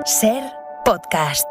SER Podcast.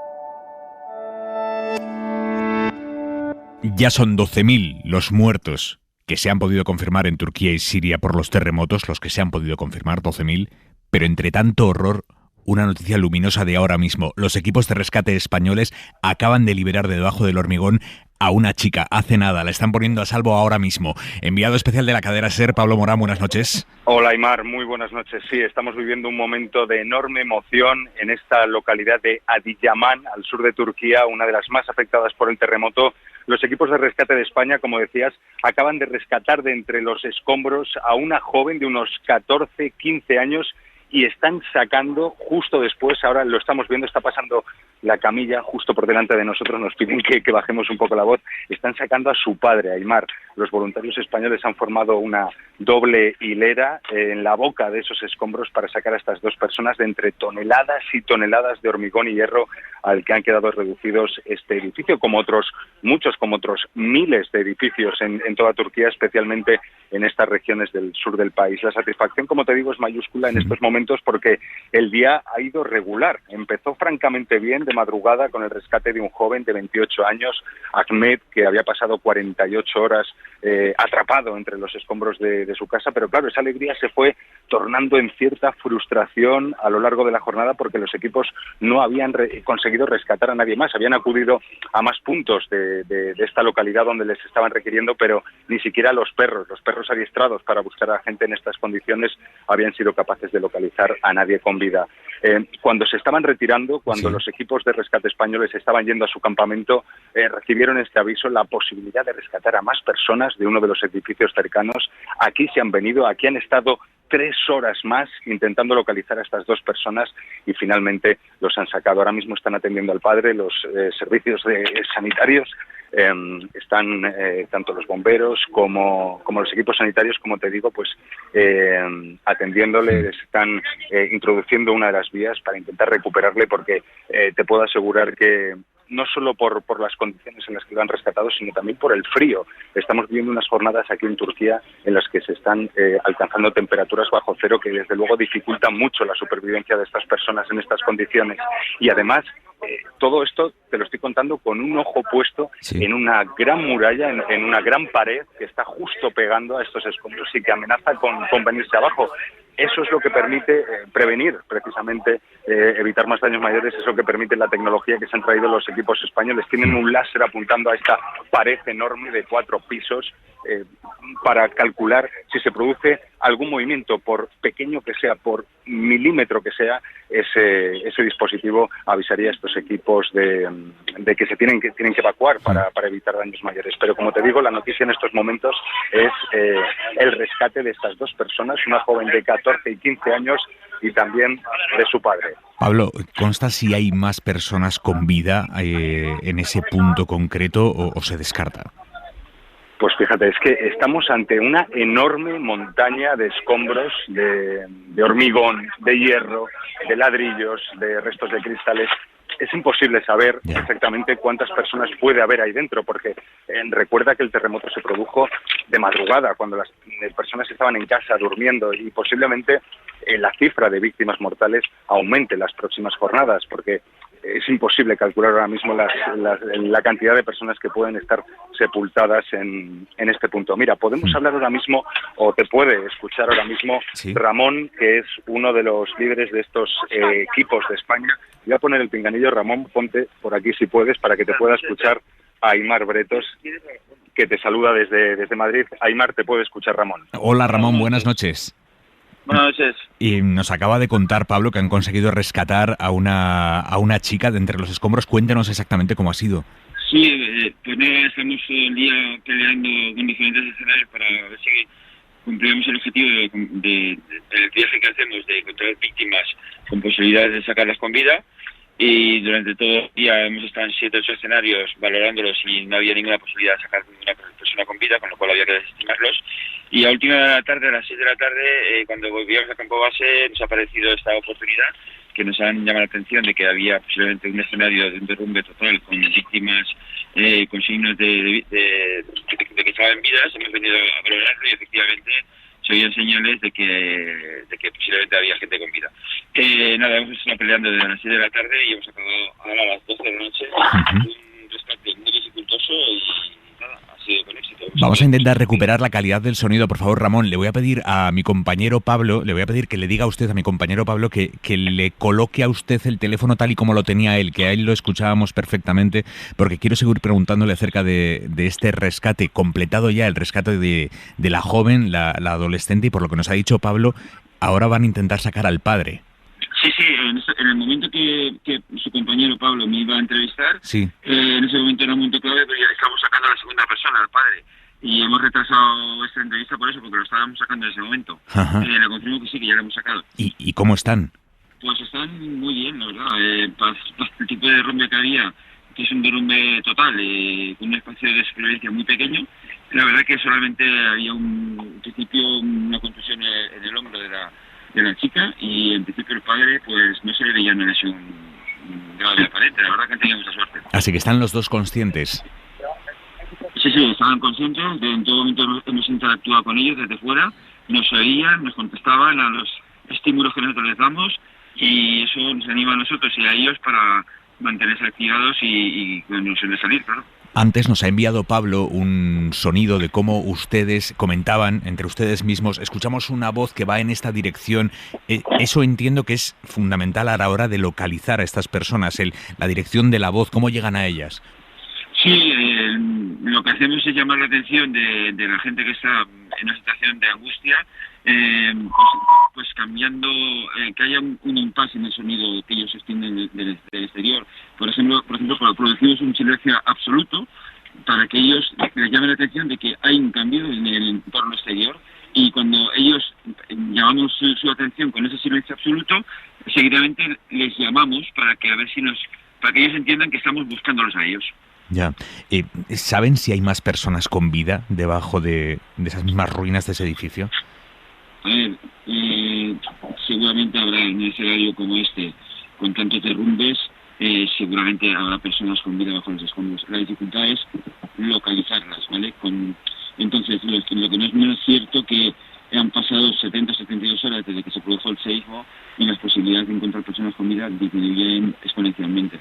Ya son 12.000 los muertos que se han podido confirmar en Turquía y Siria por los terremotos, los que se han podido confirmar, 12.000, pero entre tanto horror, una noticia luminosa de ahora mismo. Los equipos de rescate españoles acaban de liberar de debajo del hormigón a una chica, hace nada, la están poniendo a salvo ahora mismo. Enviado especial de la cadena SER, Pablo Morán, buenas noches. Hola Aymar, muy buenas noches. Sí, estamos viviendo un momento de enorme emoción en esta localidad de Adiyaman, al sur de Turquía, una de las más afectadas por el terremoto. Los equipos de rescate de España, como decías, acaban de rescatar de entre los escombros a una joven de unos 14, 15 años y están sacando justo después, ahora lo estamos viendo, está pasando la camilla justo por delante de nosotros, nos piden que bajemos un poco la voz, están sacando a su padre, Aymar. Los voluntarios españoles han formado una doble hilera en la boca de esos escombros para sacar a estas dos personas de entre toneladas y toneladas de hormigón y hierro al que han quedado reducidos este edificio, como otros muchos, como otros miles de edificios en toda Turquía, especialmente en estas regiones del sur del país. La satisfacción, como te digo, es mayúscula en estos momentos porque el día ha ido regular. Empezó francamente bien de madrugada con el rescate de un joven de 28 años, Ahmed, que había pasado 48 horas atrapado entre los escombros de su casa, pero claro, esa alegría se fue tornando en cierta frustración a lo largo de la jornada porque los equipos no habían conseguido rescatar a nadie más, habían acudido a más puntos de esta localidad donde les estaban requiriendo, pero ni siquiera los perros adiestrados para buscar a gente en estas condiciones habían sido capaces de localizar a nadie con vida. Cuando se estaban retirando, cuando los equipos de rescate españoles estaban yendo a su campamento, recibieron este aviso, la posibilidad de rescatar a más personas de uno de los edificios cercanos. Aquí se han venido, aquí han estado 3 horas más intentando localizar a estas dos personas y finalmente los han sacado. Ahora mismo están atendiendo al padre, los servicios sanitarios, están tanto los bomberos como los equipos sanitarios, como te digo, pues atendiéndole, les están introduciendo una de las vías para intentar recuperarle, porque te puedo asegurar que no solo por las condiciones en las que lo han rescatado, sino también por el frío. Estamos viviendo unas jornadas aquí en Turquía en las que se están alcanzando temperaturas bajo cero que desde luego dificultan mucho la supervivencia de estas personas en estas condiciones. Y además, todo esto te lo estoy contando con un ojo puesto en una gran muralla, en una gran pared que está justo pegando a estos escombros y que amenaza con venirse abajo. Eso es lo que permite prevenir, precisamente, evitar más daños mayores. Es lo que permite la tecnología que se han traído los equipos españoles. Tienen un láser apuntando a esta pared enorme de 4 pisos para calcular si se produce algún movimiento, por pequeño que sea, por milímetro que sea, ese dispositivo avisaría a estos equipos de que se tienen que evacuar para evitar daños mayores. Pero como te digo, la noticia en estos momentos es el rescate de estas dos personas, una joven de 14 y 15 años y también de su padre. Pablo, ¿consta si hay más personas con vida en ese punto concreto o se descarta? Pues fíjate, es que estamos ante una enorme montaña de escombros, de hormigón, de hierro, de ladrillos, de restos de cristales. Es imposible saber exactamente cuántas personas puede haber ahí dentro, porque recuerda que el terremoto se produjo de madrugada, cuando las personas estaban en casa durmiendo, y posiblemente la cifra de víctimas mortales aumente en las próximas jornadas, porque es imposible calcular ahora mismo la cantidad de personas que pueden estar sepultadas en este punto. Mira, podemos hablar ahora mismo, o te puede escuchar ahora mismo, Ramón, que es uno de los líderes de estos equipos de España. Voy a poner el pinganillo. Ramón, ponte por aquí si puedes, para que te pueda escuchar Aymar Bretos, que te saluda desde Madrid. Aymar, te puede escuchar Ramón. Hola Ramón, buenas noches. Buenas noches. Y nos acaba de contar, Pablo, que han conseguido rescatar a una chica de entre los escombros. Cuéntenos exactamente cómo ha sido. Sí, pues nada, estamos todo el día peleando con diferentes escenarios para ver si cumplimos el objetivo del viaje que hacemos de encontrar víctimas con posibilidades de sacarlas con vida. Y durante todo el día hemos estado en 7 o 8 escenarios valorándolos y no había ninguna posibilidad de sacar ninguna persona con vida, con lo cual había que desestimarlos. Y a última de la tarde, a las 6 de la tarde, cuando volvíamos a campo base, nos ha aparecido esta oportunidad que nos han llamado la atención de que había posiblemente un escenario de un derrumbe total con víctimas con signos de que estaban en vidas. Hemos venido a valorarlo y efectivamente se oían señales de que posiblemente había gente con vida. Nada, hemos estado peleando desde las 6 de la tarde y hemos acabado ahora a las 12 de la noche. Un rescate muy dificultoso y nada, ha sido con éxito. Vamos a intentar recuperar la calidad del sonido, por favor, Ramón. Le voy a pedir a mi compañero Pablo, le voy a pedir que le diga a usted, a mi compañero Pablo, que le coloque a usted el teléfono tal y como lo tenía él, que a él lo escuchábamos perfectamente, porque quiero seguir preguntándole acerca de este rescate, completado ya el rescate de la joven, la adolescente, y por lo que nos ha dicho Pablo, ahora van a intentar sacar al padre. Sí, en el momento que su compañero Pablo me iba a entrevistar, sí. En ese momento era un momento clave, pero ya estamos sacando a la segunda persona, al padre. Y hemos retrasado esta entrevista por eso, porque lo estábamos sacando en ese momento. Le confirmo que sí, que ya lo hemos sacado. ¿Y cómo están? Pues están muy bien, la verdad. Para el tipo de derrumbe que había, que es un derrumbe total, con un espacio de supervivencia muy pequeño, la verdad que solamente había en principio una contusión en el hombro de la chica, y en principio el padre pues no se le veía una lesión grave aparente. La verdad que han tenido mucha suerte. Así que están los dos conscientes. Sí, estaban conscientes. En todo momento hemos interactuado con ellos desde fuera, nos oían, nos contestaban a los estímulos que nosotros les damos, y eso nos anima a nosotros y a ellos para mantenerse activados y con ilusión de salir, claro. Antes nos ha enviado Pablo un sonido de cómo ustedes comentaban entre ustedes mismos, escuchamos una voz que va en esta dirección. Eso entiendo que es fundamental a la hora de localizar a estas personas, la dirección de la voz, cómo llegan a ellas. Sí, lo que hacemos es llamar la atención de la gente que está en una situación de angustia, pues cambiando, que haya un impasse en el sonido que ellos extienden del exterior. Por ejemplo, producimos un silencio absoluto para que ellos les llamen la atención de que hay un cambio en el entorno exterior, y cuando ellos llamamos su atención con ese silencio absoluto, seguidamente les llamamos para que ellos entiendan que estamos buscándolos a ellos. Ya. ¿Saben si hay más personas con vida debajo de esas mismas ruinas de ese edificio? A ver, seguramente habrá en un escenario como este, con tantos derrumbes, seguramente habrá personas con vida bajo los escombros. La dificultad es localizarlas, ¿vale? Entonces, lo que no es menos cierto que han pasado 72 horas desde que se produjo el seísmo, y las posibilidades de encontrar personas con vida disminuyen exponencialmente.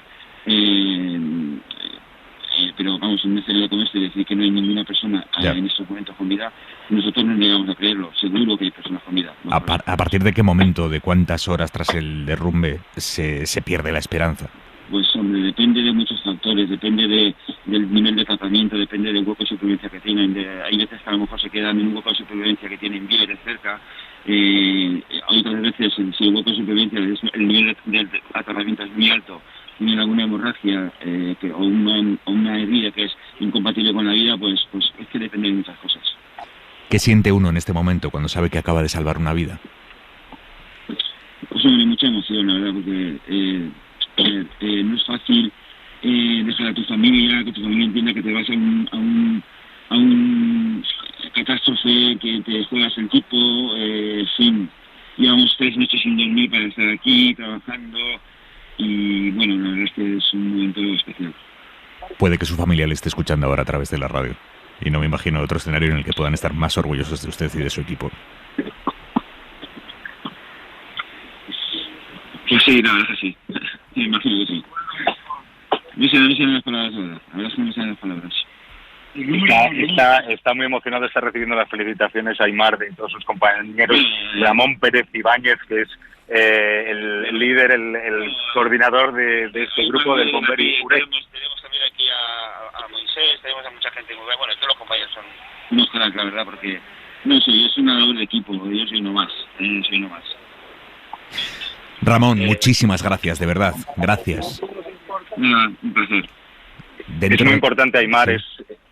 Pero vamos, en un escenario como este, decir que no hay ninguna persona en estos momentos con vida, nosotros no negamos a creerlo. Seguro que hay personas con vida. ¿A partir de qué momento, de cuántas horas tras el derrumbe se pierde la esperanza? Pues hombre, depende de muchos factores, depende del nivel de tratamiento, depende del hueco de supervivencia que tienen. Hay veces que a lo mejor se quedan en un hueco de supervivencia que tienen víveres cerca. Otras veces, si el hueco de supervivencia, el nivel de tratamiento es muy alto, tienen alguna hemorragia o una herida que es incompatible con la vida, pues es que depende de muchas cosas. ¿Qué siente uno en este momento cuando sabe que acaba de salvar una vida? Pues hombre, mucha emoción, la verdad, porque no es fácil dejar a tu familia, que tu familia entienda que te vas a un catástrofe, que te juegas el tipo, fin. Llevamos 3 noches sin dormir para estar aquí trabajando, y bueno, la verdad es que es un momento especial. Puede que su familia le esté escuchando ahora a través de la radio, y no me imagino otro escenario en el que puedan estar más orgullosos de usted y de su equipo. Pues sí, la verdad es que sí. Me imagino que sí. No sé las palabras ahora. La verdad es que no sé las palabras. Está muy emocionado, está recibiendo las felicitaciones a Aimar de todos sus compañeros. Ramón Pérez Ibáñez, que es el líder, el coordinador de este grupo del Bomberi Ure. Tenemos también aquí a Moisés, tenemos a mucha gente muy buena. Bueno, todos los compañeros son unos cracks, la verdad, porque no sé, yo soy una labor de equipo, yo soy uno más. Ramón, muchísimas gracias, de verdad. Gracias. Nada, un placer. Es muy importante, Aimar, sí.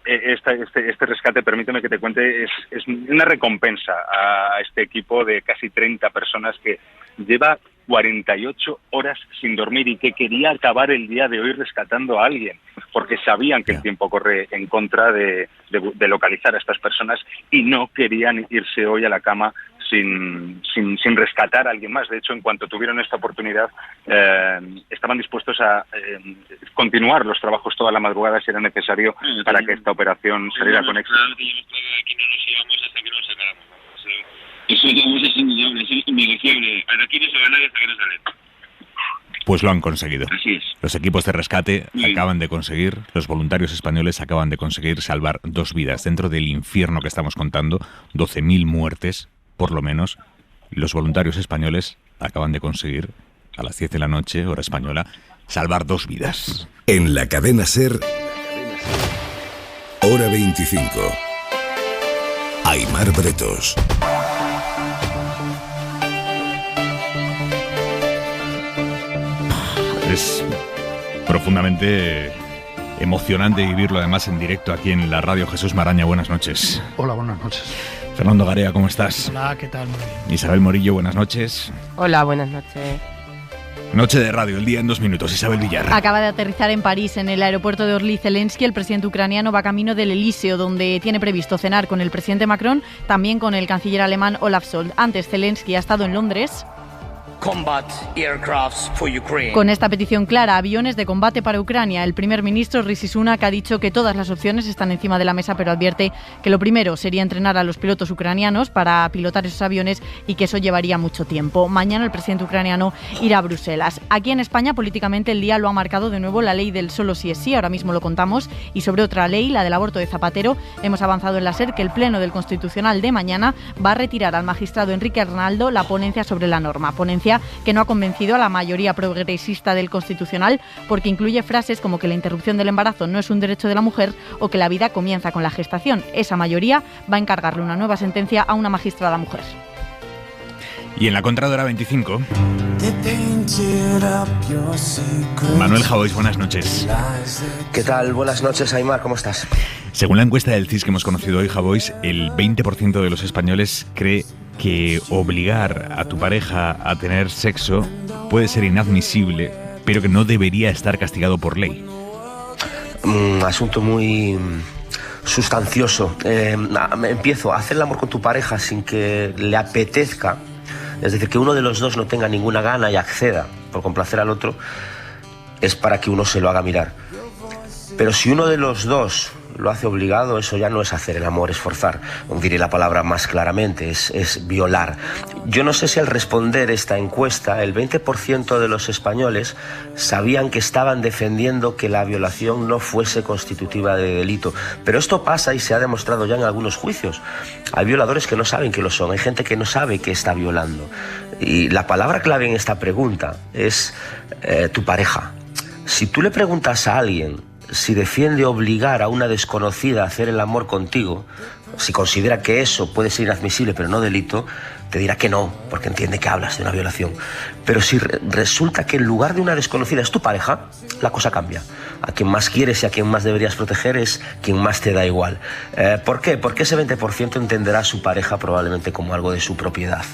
Este rescate, permíteme que te cuente, es una recompensa a este equipo de casi 30 personas que lleva 48 horas sin dormir y que quería acabar el día de hoy rescatando a alguien, porque sabían que el tiempo corre en contra de localizar a estas personas, y no querían irse hoy a la cama sin rescatar a alguien más. De hecho, en cuanto tuvieron esta oportunidad, estaban dispuestos a continuar los trabajos toda la madrugada si era necesario para que esta operación saliera con éxito. Eso vamos, es indudable, es innegociable. Aquí no se va nadie hasta que no sale. Pues lo han conseguido. Así es. Los equipos de rescate Muy bien. acaban de conseguir, los voluntarios españoles acaban de conseguir salvar 2 vidas dentro del infierno que estamos contando, 12.000 muertes, por lo menos. Los voluntarios españoles acaban de conseguir, a las 10 de la noche, hora española, salvar 2 vidas. En la cadena SER, hora 25. Aimar Bretos. Es profundamente emocionante vivirlo además en directo aquí en la radio. Jesús Maraña, buenas noches. Hola, buenas noches. Fernando Garea, ¿cómo estás? Hola, ¿qué tal? Muy bien. Isabel Morillo, buenas noches. Hola, buenas noches. Noche de radio, el día en 2 minutos. Isabel Villar. Acaba de aterrizar en París, en el aeropuerto de Orly Zelensky. El presidente ucraniano va camino del Elíseo, donde tiene previsto cenar con el presidente Macron, también con el canciller alemán Olaf Scholz. Antes, Zelensky ha estado en Londres. Combat aircrafts for Ukraine. Con esta petición clara, aviones de combate para Ucrania. El primer ministro Rishi Sunak ha dicho que todas las opciones están encima de la mesa, pero advierte que lo primero sería entrenar a los pilotos ucranianos para pilotar esos aviones y que eso llevaría mucho tiempo. Mañana el presidente ucraniano irá a Bruselas. Aquí en España, políticamente, el día lo ha marcado de nuevo la ley del solo sí es sí. Ahora mismo lo contamos. Y sobre otra ley, la del aborto de Zapatero, hemos avanzado en la SER que el Pleno del Constitucional de mañana va a retirar al magistrado Enrique Arnaldo la ponencia sobre la norma. Ponencia que no ha convencido a la mayoría progresista del Constitucional porque incluye frases como que la interrupción del embarazo no es un derecho de la mujer o que la vida comienza con la gestación. Esa mayoría va a encargarle una nueva sentencia a una magistrada mujer. Y en la contra de hora 25, Manuel Javois, buenas noches. ¿Qué tal? Buenas noches, Aimar, ¿cómo estás? Según la encuesta del CIS que hemos conocido hoy, Javois, el 20% de los españoles cree que obligar a tu pareja a tener sexo puede ser inadmisible, pero que no debería estar castigado por ley. Asunto muy sustancioso. Empiezo a hacer el amor con tu pareja sin que le apetezca, es decir, que uno de los dos no tenga ninguna gana y acceda por complacer al otro, es para que uno se lo haga mirar. Pero si uno de los dos lo hace obligado, eso ya no es hacer el amor, es forzar. Diré la palabra más claramente, es violar. Yo no sé si al responder esta encuesta, el 20% de los españoles sabían que estaban defendiendo que la violación no fuese constitutiva de delito. Pero esto pasa y se ha demostrado ya en algunos juicios. Hay violadores que no saben que lo son, hay gente que no sabe que está violando. Y la palabra clave en esta pregunta es tu pareja. Si tú le preguntas a alguien si defiende obligar a una desconocida a hacer el amor contigo, si considera que eso puede ser inadmisible pero no delito, te dirá que no, porque entiende que hablas de una violación. Pero si resulta que en lugar de una desconocida es tu pareja, la cosa cambia. A quien más quieres y a quien más deberías proteger es quien más te da igual. ¿Por qué? Porque ese 20% entenderá a su pareja probablemente como algo de su propiedad.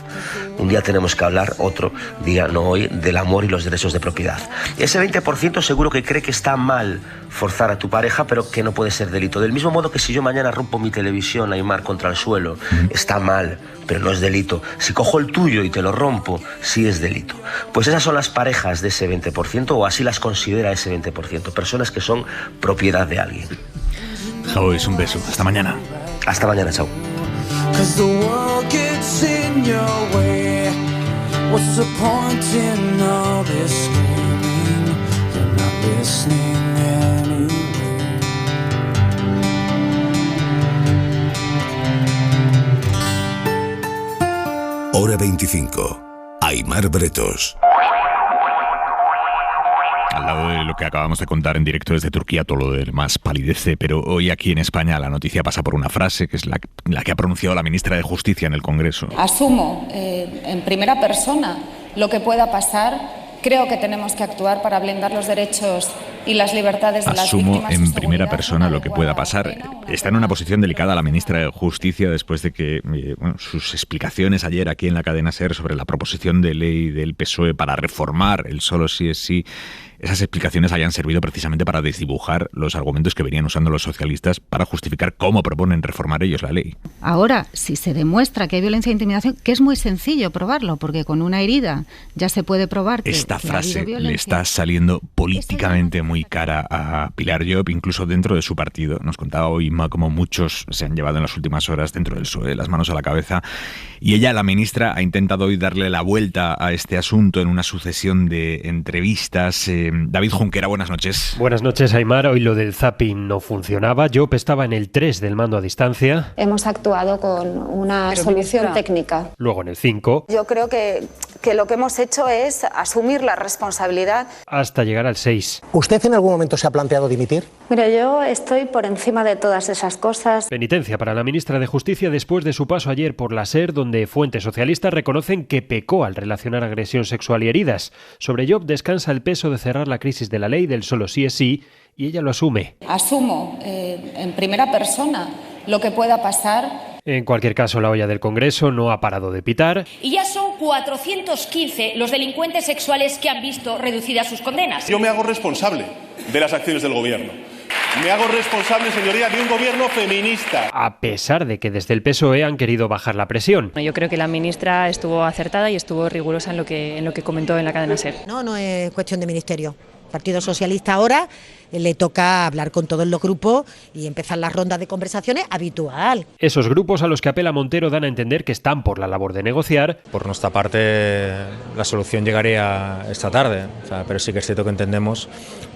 Un día tenemos que hablar, otro día, no hoy, del amor y los derechos de propiedad. Ese 20% seguro que cree que está mal forzar a tu pareja, pero que no puede ser delito. Del mismo modo que si yo mañana rompo mi televisión, Aimar, contra el suelo, está mal, pero no es delito. Si cojo el tuyo y te lo rompo, sí es delito. Pues esas son las parejas de ese 20%, o así las considera ese 20%, personas que son propiedad de alguien. Javois, un beso. Hasta mañana. Hasta mañana, chao. Hora 25. Aimar Bretos. Al lado de lo que acabamos de contar en directo desde Turquía, todo lo demás palidece, pero hoy aquí en España la noticia pasa por una frase que es la que ha pronunciado la ministra de Justicia en el Congreso. Asumo en primera persona lo que pueda pasar. Creo que tenemos que actuar para blindar los derechos y las libertades de las víctimas. Asumo en primera persona lo que pueda pasar. Está en una posición delicada la ministra de Justicia después de que sus explicaciones ayer aquí en la cadena SER sobre la proposición de ley del PSOE para reformar el solo sí es sí esas explicaciones hayan servido precisamente para desdibujar los argumentos que venían usando los socialistas para justificar cómo proponen reformar ellos la ley. Ahora, si se demuestra que hay violencia e intimidación, que es muy sencillo probarlo, porque con una herida ya se puede probar que esta frase ha habido violencia. Le está saliendo políticamente muy cara a Pilar Llop, incluso dentro de su partido. Nos contaba hoy cómo muchos se han llevado en las últimas horas dentro del PSOE las manos a la cabeza. Y ella, la ministra, ha intentado hoy darle la vuelta a este asunto en una sucesión de entrevistas. David Junquera, buenas noches. Buenas noches, Aimar. Hoy lo del zapping no funcionaba. Llop estaba en el 3 del mando a distancia. Hemos actuado con una solución técnica. Luego en el 5. Yo creo que lo que hemos hecho es asumir la responsabilidad. Hasta llegar al 6. ¿Usted en algún momento se ha planteado dimitir? Mira, yo estoy por encima de todas esas cosas. Penitencia para la ministra de Justicia después de su paso ayer por la SER, donde fuentes socialistas reconocen que pecó al relacionar agresión sexual y heridas. Sobre Llop descansa el peso de cerrar la crisis de la ley del solo sí es sí, y ella lo asume. Asumo en primera persona lo que pueda pasar. En cualquier caso, la olla del Congreso no ha parado de pitar. Y ya son 415 los delincuentes sexuales que han visto reducidas sus condenas. Yo me hago responsable de las acciones del gobierno. Me hago responsable, señoría, de un gobierno feminista. A pesar de que desde el PSOE han querido bajar la presión. Yo creo que la ministra estuvo acertada y estuvo rigurosa en lo que comentó en la cadena SER. No es cuestión de ministerio. Partido Socialista ahora le toca hablar con todos los grupos y empezar las rondas de conversaciones habitual. Esos grupos a los que apela Montero dan a entender que están por la labor de negociar. Por nuestra parte, la solución llegaría esta tarde, pero sí que es cierto que entendemos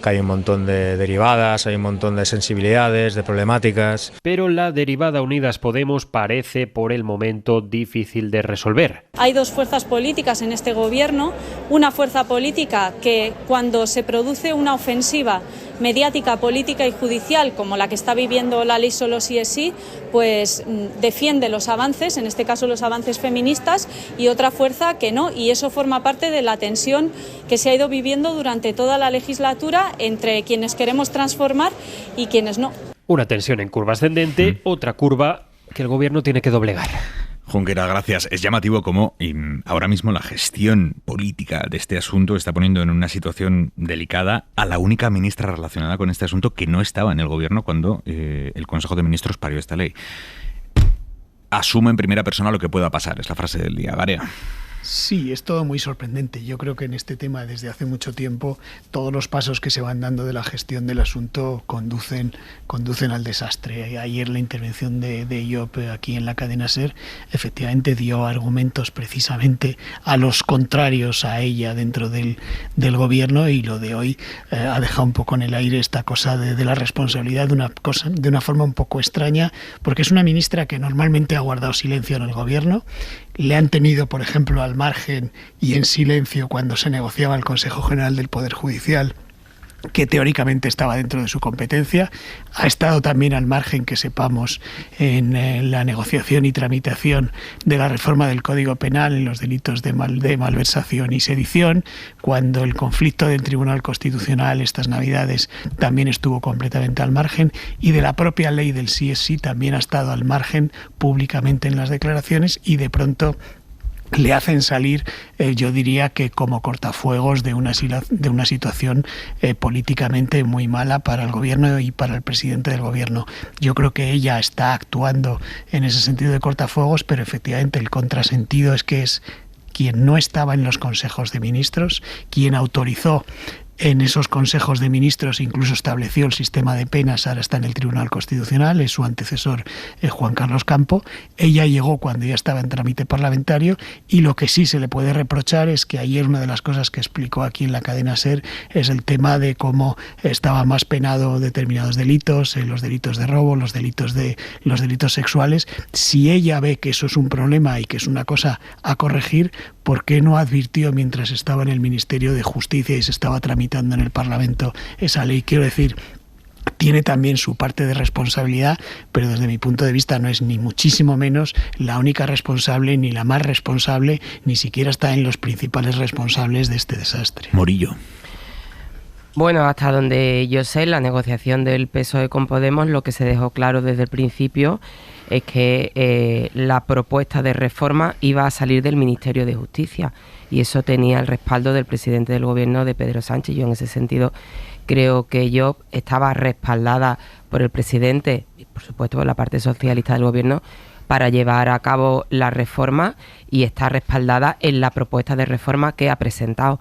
que hay un montón de derivadas, hay un montón de sensibilidades, de problemáticas. Pero la derivada Unidas Podemos parece por el momento difícil de resolver. Hay dos fuerzas políticas en este gobierno, una fuerza política que cuando se produce una ofensiva mediática, política y judicial como la que está viviendo la ley solo sí es sí, pues defiende los avances, en este caso los avances feministas, y otra fuerza que no, y eso forma parte de la tensión que se ha ido viviendo durante toda la legislatura entre quienes queremos transformar y quienes no. Una tensión en curva ascendente, otra curva que el gobierno tiene que doblegar. Junquera, gracias. Es llamativo cómo ahora mismo la gestión política de este asunto está poniendo en una situación delicada a la única ministra relacionada con este asunto que no estaba en el gobierno cuando el Consejo de Ministros parió esta ley. Asumo en primera persona lo que pueda pasar, es la frase del día. Garea. Sí, es todo muy sorprendente. Yo creo que en este tema, desde hace mucho tiempo, todos los pasos que se van dando de la gestión del asunto conducen al desastre. Ayer la intervención de Llop aquí en la cadena SER efectivamente dio argumentos precisamente a los contrarios a ella dentro del gobierno, y lo de hoy ha dejado un poco en el aire esta cosa de la responsabilidad de una forma un poco extraña, porque es una ministra que normalmente ha guardado silencio en el gobierno. Le han tenido, por ejemplo, al margen y en silencio cuando se negociaba el Consejo General del Poder Judicial, que teóricamente estaba dentro de su competencia. Ha estado también al margen, que sepamos, en la negociación y tramitación de la reforma del Código Penal en los delitos de malversación y sedición, cuando el conflicto del Tribunal Constitucional estas Navidades también estuvo completamente al margen, y de la propia ley del sí es sí también ha estado al margen públicamente en las declaraciones, y de pronto le hacen salir, yo diría que como cortafuegos de una situación políticamente muy mala para el gobierno y para el presidente del gobierno. Yo creo que ella está actuando en ese sentido de cortafuegos, pero efectivamente el contrasentido es que es quien no estaba en los consejos de ministros, quien autorizó en esos consejos de ministros, incluso estableció el sistema de penas, ahora está en el Tribunal Constitucional, es su antecesor Juan Carlos Campo. Ella llegó cuando ya estaba en trámite parlamentario, y lo que sí se le puede reprochar es que ayer una de las cosas que explicó aquí en la cadena SER es el tema de cómo estaba más penado determinados delitos, los delitos de robo, los delitos sexuales. Si ella ve que eso es un problema y que es una cosa a corregir, ¿por qué no advirtió mientras estaba en el Ministerio de Justicia y se estaba tramitando en el Parlamento esa ley? Quiero decir, tiene también su parte de responsabilidad, pero desde mi punto de vista no es ni muchísimo menos la única responsable, ni la más responsable, ni siquiera está en los principales responsables de este desastre. Morillo. Bueno, hasta donde yo sé, la negociación del PSOE con Podemos, lo que se dejó claro desde el principio es que la propuesta de reforma iba a salir del Ministerio de Justicia, y eso tenía el respaldo del presidente del Gobierno, de Pedro Sánchez. Yo en ese sentido creo que yo estaba respaldada por el presidente y por supuesto por la parte socialista del Gobierno para llevar a cabo la reforma, y está respaldada en la propuesta de reforma que ha presentado.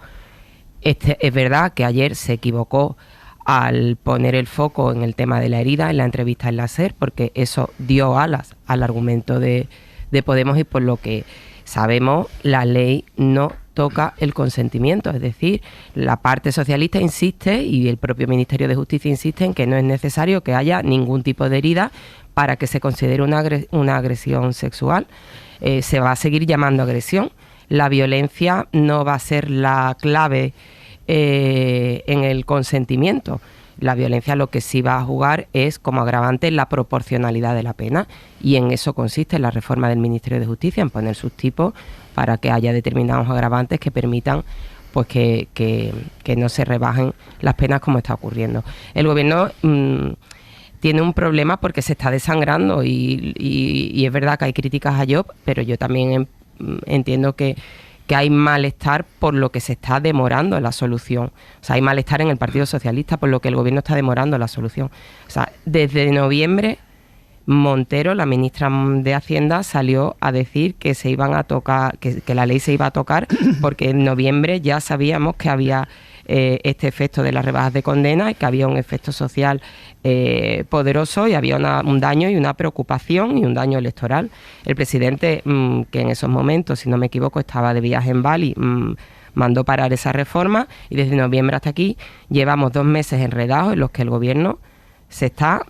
Es verdad que ayer se equivocó al poner el foco en el tema de la herida en la entrevista en la SER, porque eso dio alas al argumento de Podemos, y por lo que sabemos, la ley no toca el consentimiento. Es decir, la parte socialista insiste, y el propio Ministerio de Justicia insiste, en que no es necesario que haya ningún tipo de herida para que se considere una agresión sexual. Se va a seguir llamando agresión. La violencia no va a ser la clave en el consentimiento. La violencia lo que sí va a jugar es como agravante la proporcionalidad de la pena, y en eso consiste la reforma del Ministerio de Justicia, en poner sus tipos para que haya determinados agravantes que permitan pues que no se rebajen las penas como está ocurriendo. El Gobierno tiene un problema porque se está desangrando, y es verdad que hay críticas a Job, pero yo también entiendo que hay malestar por lo que se está demorando la solución. O sea, hay malestar en el Partido Socialista por lo que el Gobierno está demorando la solución. O sea, desde noviembre, Montero, la ministra de Hacienda, salió a decir que se iban a tocar, que la ley se iba a tocar, porque en noviembre ya sabíamos que había este efecto de las rebajas de condena, y que había un efecto social poderoso, y había un daño y una preocupación y un daño electoral. El presidente, que en esos momentos, si no me equivoco, estaba de viaje en Bali, mandó parar esa reforma, y desde noviembre hasta aquí llevamos 2 meses enredados en los que el Gobierno se está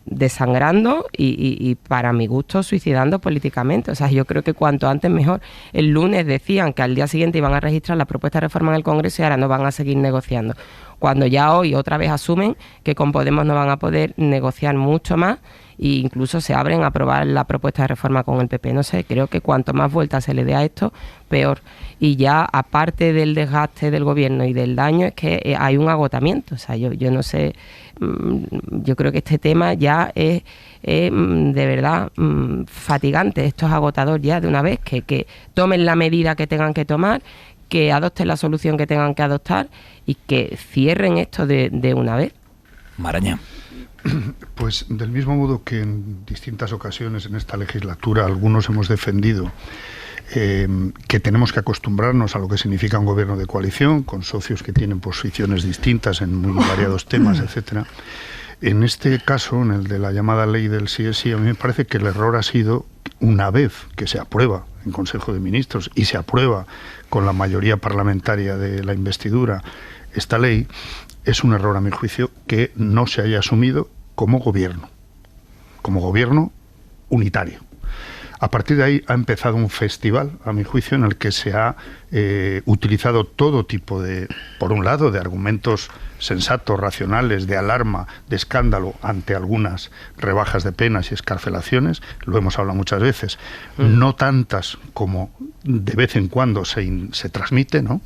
desangrando y para mi gusto suicidando políticamente. O sea, yo creo que cuanto antes mejor. El lunes decían que al día siguiente iban a registrar la propuesta de reforma en el Congreso, y ahora no van a seguir negociando. Cuando ya hoy otra vez asumen que con Podemos no van a poder negociar mucho más, e incluso se abren a aprobar la propuesta de reforma con el PP. No sé, creo que cuanto más vueltas se le dé a esto, peor. Y ya, aparte del desgaste del Gobierno y del daño, es que hay un agotamiento. O sea, yo no sé, yo creo que este tema ya es de verdad fatigante. Esto es agotador ya de una vez, que tomen la medida que tengan que tomar, que adopten la solución que tengan que adoptar, y que cierren esto de una vez. Maraña. Pues del mismo modo que en distintas ocasiones en esta legislatura algunos hemos defendido que tenemos que acostumbrarnos a lo que significa un gobierno de coalición, con socios que tienen posiciones distintas en muy variados temas, etcétera. En este caso, en el de la llamada ley del sí es sí, a mí me parece que el error ha sido, una vez que se aprueba en Consejo de Ministros y se aprueba con la mayoría parlamentaria de la investidura esta ley, es un error, a mi juicio, que no se haya asumido como gobierno unitario. A partir de ahí ha empezado un festival, a mi juicio, en el que se ha utilizado todo tipo de, por un lado, de argumentos sensatos, racionales, de alarma, de escándalo ante algunas rebajas de penas y excarcelaciones, lo hemos hablado muchas veces, no tantas como de vez en cuando se transmite, ¿no?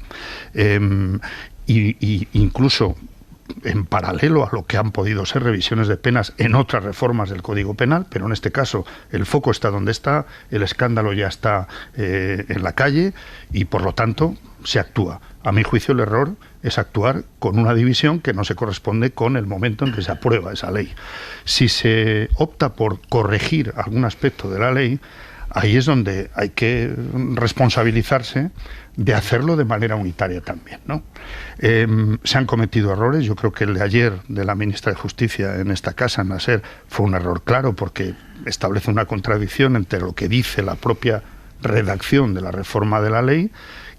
Y incluso en paralelo a lo que han podido ser revisiones de penas en otras reformas del Código Penal, pero en este caso el foco está donde está, el escándalo ya está en la calle, y por lo tanto se actúa. A mi juicio el error es actuar con una división que no se corresponde con el momento en que se aprueba esa ley. Si se opta por corregir algún aspecto de la ley, ahí es donde hay que responsabilizarse de hacerlo de manera unitaria también, ¿no? Se han cometido errores. Yo creo que el de ayer de la ministra de Justicia en esta casa, en la SER, fue un error claro, porque establece una contradicción entre lo que dice la propia redacción de la reforma de la ley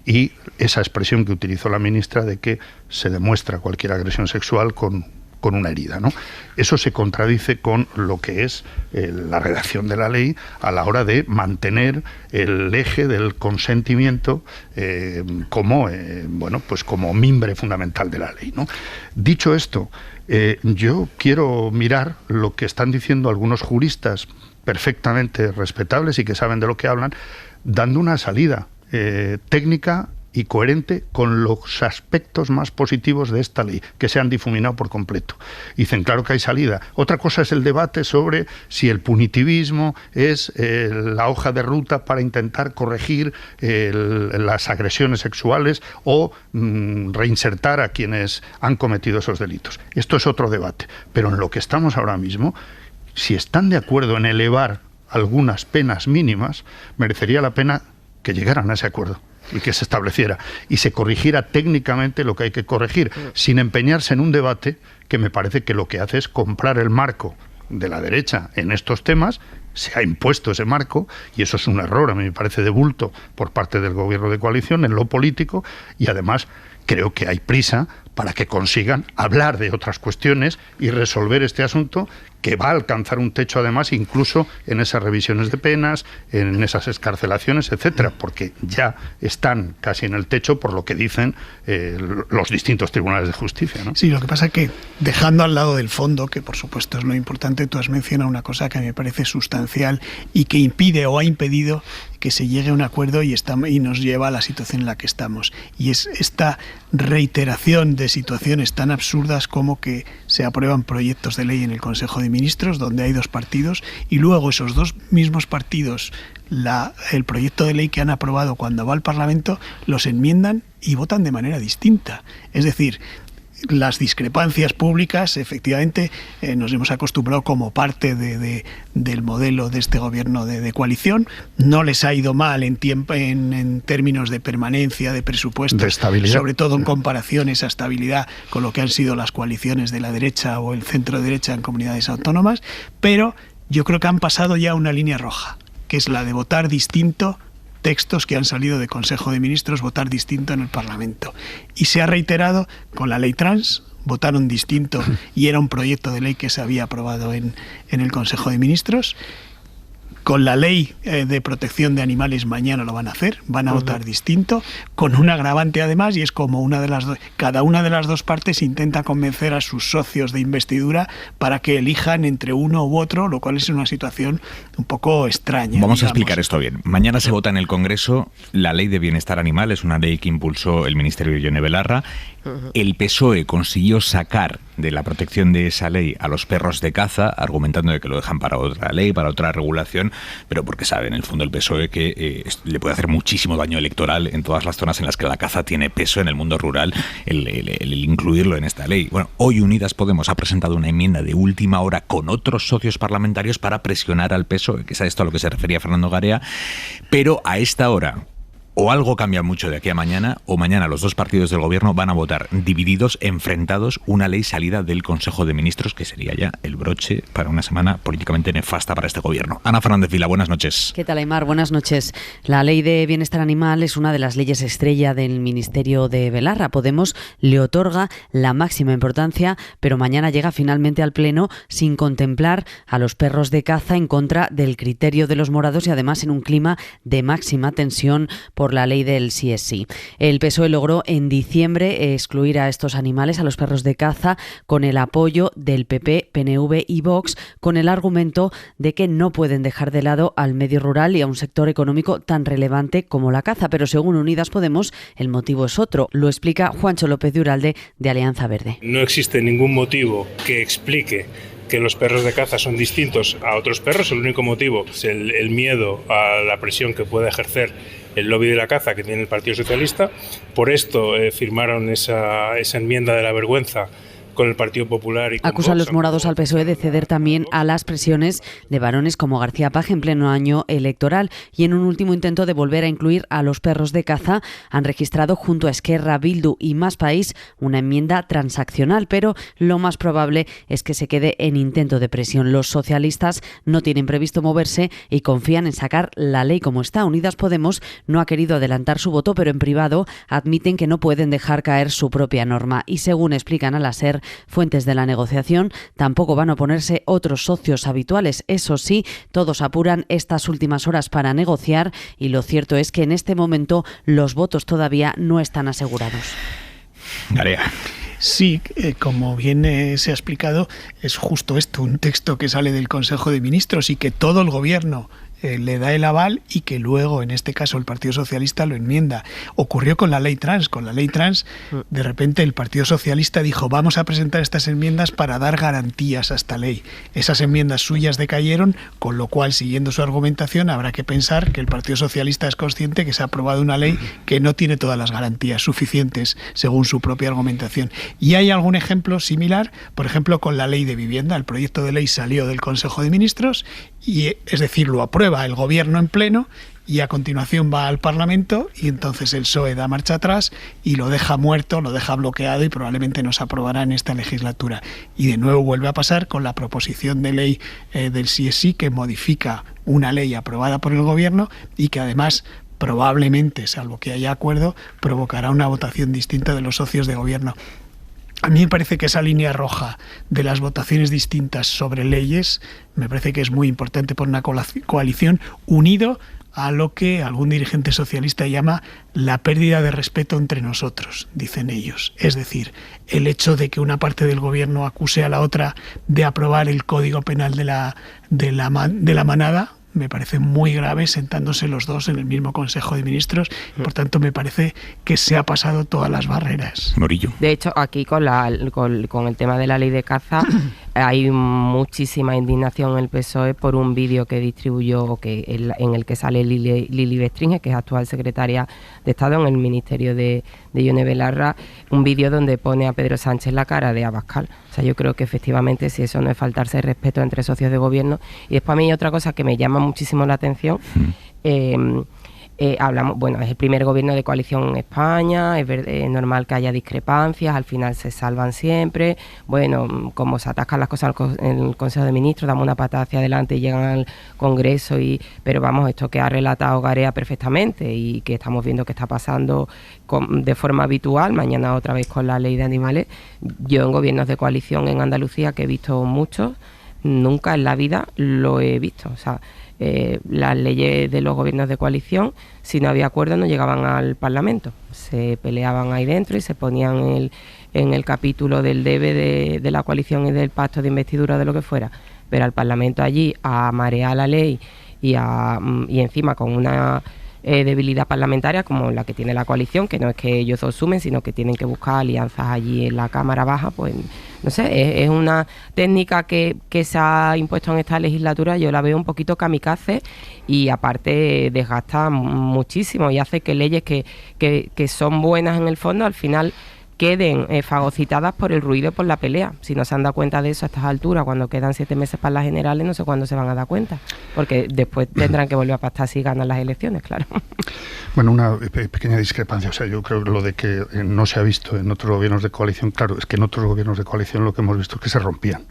y esa expresión que utilizó la ministra de que se demuestra cualquier agresión sexual con una herida, ¿no? Eso se contradice con lo que es la redacción de la ley a la hora de mantener el eje del consentimiento como mimbre fundamental de la ley, ¿no? Dicho esto, yo quiero mirar lo que están diciendo algunos juristas perfectamente respetables y que saben de lo que hablan, dando una salida técnica y coherente con los aspectos más positivos de esta ley, que se han difuminado por completo. Dicen, claro que hay salida. Otra cosa es el debate sobre si el punitivismo es la hoja de ruta para intentar corregir las agresiones sexuales o reinsertar a quienes han cometido esos delitos. Esto es otro debate. Pero en lo que estamos ahora mismo, si están de acuerdo en elevar algunas penas mínimas, merecería la pena que llegaran a ese acuerdo y que se estableciera y se corrigiera técnicamente lo que hay que corregir, sin empeñarse en un debate que me parece que lo que hace es comprar el marco de la derecha en estos temas. Se ha impuesto ese marco y eso es un error, a mí me parece de bulto por parte del gobierno de coalición en lo político, y además creo que hay prisa para que consigan hablar de otras cuestiones y resolver este asunto, que va a alcanzar un techo además incluso en esas revisiones de penas, en esas excarcelaciones, etcétera, porque ya están casi en el techo por lo que dicen los distintos tribunales de justicia, ¿no? Sí, lo que pasa es que, dejando al lado del fondo, que por supuesto es lo importante, tú has mencionado una cosa que me parece sustancial y que impide o ha impedido que se llegue a un acuerdo y nos lleva a la situación en la que estamos. Y es esta reiteración de situaciones tan absurdas como que se aprueban proyectos de ley en el Consejo de Ministros, donde hay dos partidos, y luego esos dos mismos partidos, el proyecto de ley que han aprobado cuando va al Parlamento, los enmiendan y votan de manera distinta. Es decir, las discrepancias públicas, efectivamente, nos hemos acostumbrado como parte del modelo de este gobierno de coalición. No les ha ido mal en términos de permanencia, de presupuestos, de estabilidad, sobre todo en comparación esa estabilidad con lo que han sido las coaliciones de la derecha o el centro derecha en comunidades autónomas, pero yo creo que han pasado ya una línea roja, que es la de votar distinto textos que han salido de Consejo de Ministros, votar distinto en el Parlamento. Y se ha reiterado con la ley trans, votaron distinto y era un proyecto de ley que se había aprobado en el Consejo de Ministros. Con la ley de protección de animales mañana lo van a hacer, van a votar distinto, con un agravante además, y es como cada una de las dos partes intenta convencer a sus socios de investidura para que elijan entre uno u otro, lo cual es una situación un poco extraña. Vamos a explicar esto bien. Mañana se vota en el Congreso la Ley de Bienestar Animal, es una ley que impulsó el Ministerio de Ione Belarra. El PSOE consiguió sacar de la protección de esa ley a los perros de caza, argumentando de que lo dejan para otra ley, para otra regulación, pero porque sabe en el fondo el PSOE que le puede hacer muchísimo daño electoral en todas las zonas en las que la caza tiene peso en el mundo rural, el incluirlo en esta ley. Bueno, hoy Unidas Podemos ha presentado una enmienda de última hora con otros socios parlamentarios para presionar al PSOE, que es a esto a lo que se refería Fernando Garea, pero a esta hora o algo cambia mucho de aquí a mañana, o mañana los dos partidos del gobierno van a votar divididos, enfrentados, una ley salida del Consejo de Ministros, que sería ya el broche para una semana políticamente nefasta para este gobierno. Ana Fernández Vila, buenas noches. ¿Qué tal, Aimar? Buenas noches. La Ley de Bienestar Animal es una de las leyes estrella del Ministerio de Belarra. Podemos le otorga la máxima importancia, pero mañana llega finalmente al Pleno sin contemplar a los perros de caza, en contra del criterio de los morados y además en un clima de máxima tensión por la ley del sí es sí. El PSOE logró en diciembre excluir a estos animales, a los perros de caza, con el apoyo del PP, PNV y Vox, con el argumento de que no pueden dejar de lado al medio rural y a un sector económico tan relevante como la caza. Pero según Unidas Podemos, el motivo es otro. Lo explica Juancho López de Uralde, de Alianza Verde. No existe ningún motivo que explique que los perros de caza son distintos a otros perros. El único motivo es el miedo a la presión que pueda ejercer el lobby de la caza que tiene el Partido Socialista. Por esto firmaron esa enmienda de la vergüenza con el Partido Popular. Y acusan los morados al PSOE de ceder también a las presiones de varones como García Paje en pleno año electoral, y en un último intento de volver a incluir a los perros de caza han registrado junto a Esquerra, Bildu y Más País una enmienda transaccional, pero lo más probable es que se quede en intento de presión. Los socialistas no tienen previsto moverse y confían en sacar la ley como está. Unidas Podemos no ha querido adelantar su voto, pero en privado admiten que no pueden dejar caer su propia norma, y según explican a la SER fuentes de la negociación, tampoco van a oponerse otros socios habituales. Eso sí, todos apuran estas últimas horas para negociar, y lo cierto es que en este momento los votos todavía no están asegurados. Garea. Sí, como bien se ha explicado, es justo esto, un texto que sale del Consejo de Ministros y que todo el Gobierno le da el aval y que luego, en este caso, el Partido Socialista lo enmienda. Ocurrió con la ley trans. Con la ley trans, de repente el Partido Socialista dijo, vamos a presentar estas enmiendas para dar garantías a esta ley. Esas enmiendas suyas decayeron, con lo cual, siguiendo su argumentación, habrá que pensar que el Partido Socialista es consciente que se ha aprobado una ley que no tiene todas las garantías suficientes, según su propia argumentación. Y hay algún ejemplo similar, por ejemplo, con la ley de vivienda. El proyecto de ley salió del Consejo de Ministros, y es decir, lo aprueba el Gobierno en pleno, y a continuación va al Parlamento, y entonces el PSOE da marcha atrás y lo deja muerto, lo deja bloqueado, y probablemente no se aprobará en esta legislatura. Y de nuevo vuelve a pasar con la proposición de ley del sí, que modifica una ley aprobada por el Gobierno y que además probablemente, salvo que haya acuerdo, provocará una votación distinta de los socios de Gobierno. A mí me parece que esa línea roja de las votaciones distintas sobre leyes me parece que es muy importante por una coalición, unido a lo que algún dirigente socialista llama la pérdida de respeto entre nosotros, dicen ellos. Es decir, el hecho de que una parte del Gobierno acuse a la otra de aprobar el Código Penal de la manada, me parece muy grave, sentándose los dos en el mismo Consejo de Ministros. Por tanto, me parece que se ha pasado todas las barreras. Morillo. De hecho, aquí con el tema de la ley de caza hay muchísima indignación en el PSOE por un vídeo que distribuyó, en el que sale Lili Bestringe, que es actual secretaria de Estado en el Ministerio de Ione Belarra, un vídeo donde pone a Pedro Sánchez la cara de Abascal. O sea, yo creo que efectivamente, si eso no es faltarse el respeto entre socios de gobierno. Y después a mí hay otra cosa que me llama muchísimo la atención. Hablamos, bueno, es el primer gobierno de coalición en España, es normal que haya discrepancias, al final se salvan siempre. Bueno, como se atascan las cosas en el Consejo de Ministros, damos una patada hacia adelante y llegan al Congreso, pero vamos, esto que ha relatado Garea perfectamente y que estamos viendo que está pasando de forma habitual, mañana otra vez con la ley de animales. Yo en gobiernos de coalición en Andalucía, que he visto muchos, nunca en la vida lo he visto. O sea, las leyes de los gobiernos de coalición, si no había acuerdo, no llegaban al Parlamento. Se peleaban ahí dentro y se ponían en el capítulo del debe de la coalición y del pacto de investidura, de lo que fuera. Pero al Parlamento allí a marear la ley y encima con una debilidad parlamentaria como la que tiene la coalición, que no es que ellos dos sumen, sino que tienen que buscar alianzas allí en la Cámara Baja, pues no sé, es una técnica que se ha impuesto en esta legislatura. Yo la veo un poquito kamikaze y aparte desgasta muchísimo y hace que leyes que son buenas en el fondo al final queden fagocitadas por el ruido y por la pelea. Si no se han dado cuenta de eso a estas alturas, cuando quedan 7 meses para las generales, no sé cuándo se van a dar cuenta, porque después tendrán que volver a pactar si ganan las elecciones, claro. Bueno, una pequeña discrepancia. O sea, yo creo que lo de que no se ha visto en otros gobiernos de coalición, claro, es que en otros gobiernos de coalición lo que hemos visto es que se rompían.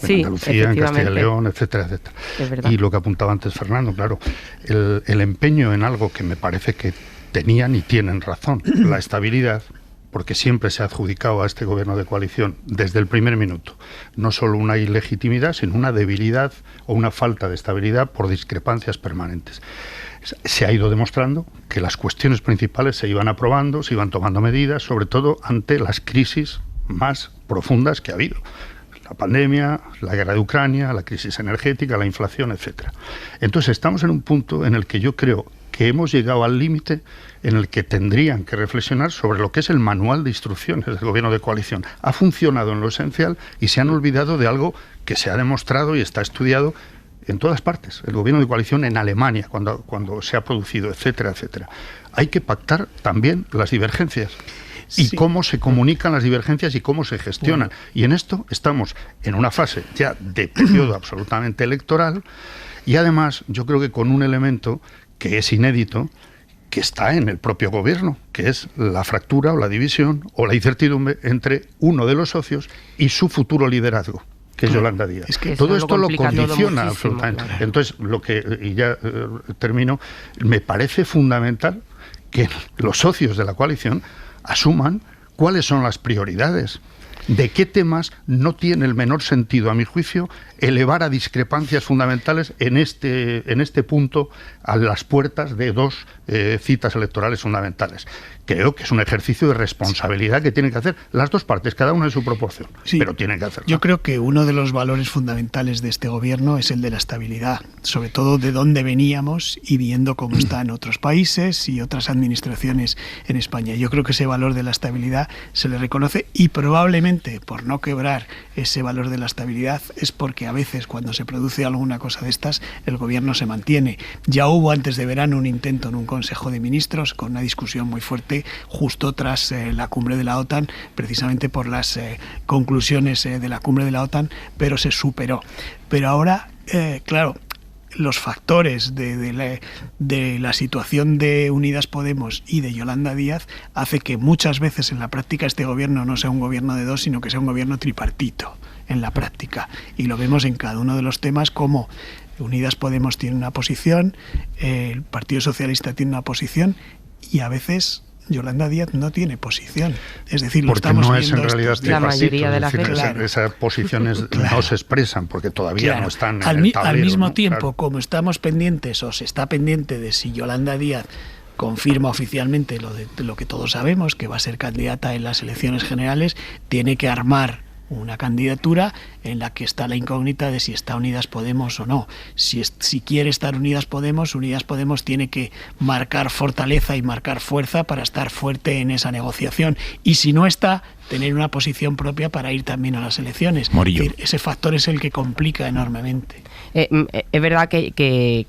En Andalucía, en Castilla y León, etcétera, etcétera. Es verdad. Y lo que apuntaba antes Fernando, claro, el empeño en algo que me parece que tenían y tienen razón, la estabilidad, porque siempre se ha adjudicado a este gobierno de coalición desde el primer minuto no solo una ilegitimidad, sino una debilidad o una falta de estabilidad por discrepancias permanentes. Se ha ido demostrando que las cuestiones principales se iban aprobando, se iban tomando medidas, sobre todo ante las crisis más profundas que ha habido. La pandemia, la guerra de Ucrania, la crisis energética, la inflación, etcétera. Entonces estamos en un punto en el que yo creo que hemos llegado al límite en el que tendrían que reflexionar sobre lo que es el manual de instrucciones del gobierno de coalición. Ha funcionado en lo esencial y se han olvidado de algo que se ha demostrado y está estudiado en todas partes. El gobierno de coalición en Alemania, cuando se ha producido, etcétera, etcétera. Hay que pactar también las divergencias. Y cómo se comunican las divergencias y cómo se gestionan. Bueno. Y en esto estamos en una fase ya de periodo absolutamente electoral y además yo creo que con un elemento que es inédito, que está en el propio gobierno, que es la fractura o la división o la incertidumbre entre uno de los socios y su futuro liderazgo, que es Yolanda Díaz. Es que todo esto lo condiciona absolutamente. Claro. Entonces, y ya termino, me parece fundamental que los socios de la coalición asuman cuáles son las prioridades. de qué temas no tiene el menor sentido, a mi juicio, elevar a discrepancias fundamentales en este punto a las puertas de dos citas electorales fundamentales. Creo que es un ejercicio de responsabilidad que tienen que hacer las dos partes, cada una en su proporción, sí, pero tienen que hacerlo. Yo creo que uno de los valores fundamentales de este gobierno es el de la estabilidad, sobre todo de dónde veníamos y viendo cómo están otros países y otras administraciones en España. Yo creo que ese valor de la estabilidad se le reconoce, y probablemente por no quebrar ese valor de la estabilidad es porque a veces cuando se produce alguna cosa de estas el gobierno se mantiene. Ya hubo antes de verano un intento en un Consejo de Ministros con una discusión muy fuerte justo tras la cumbre de la OTAN, precisamente por las conclusiones de la cumbre de la OTAN, pero se superó. Pero ahora, claro, los factores de la situación de Unidas Podemos y de Yolanda Díaz hace que muchas veces en la práctica este gobierno no sea un gobierno de dos, sino que sea un gobierno tripartito en la práctica. Y lo vemos en cada uno de los temas, como Unidas Podemos tiene una posición, el Partido Socialista tiene una posición, y a veces Yolanda Díaz no tiene posición. Es decir, lo estamos no viendo es en realidad la mayoría de las veces. Claro. Esas posiciones no se expresan porque todavía no están en el tablero. Al mismo tiempo, como estamos pendientes, o se está pendiente de si Yolanda Díaz confirma oficialmente lo que todos sabemos, que va a ser candidata en las elecciones generales, tiene que armar una candidatura en la que está la incógnita de si está Unidas Podemos o no. Si quiere estar Unidas Podemos tiene que marcar fortaleza y marcar fuerza para estar fuerte en esa negociación. Y si no está, tener una posición propia para ir también a las elecciones. Morillo. Es decir, ese factor es el que complica enormemente. Es verdad que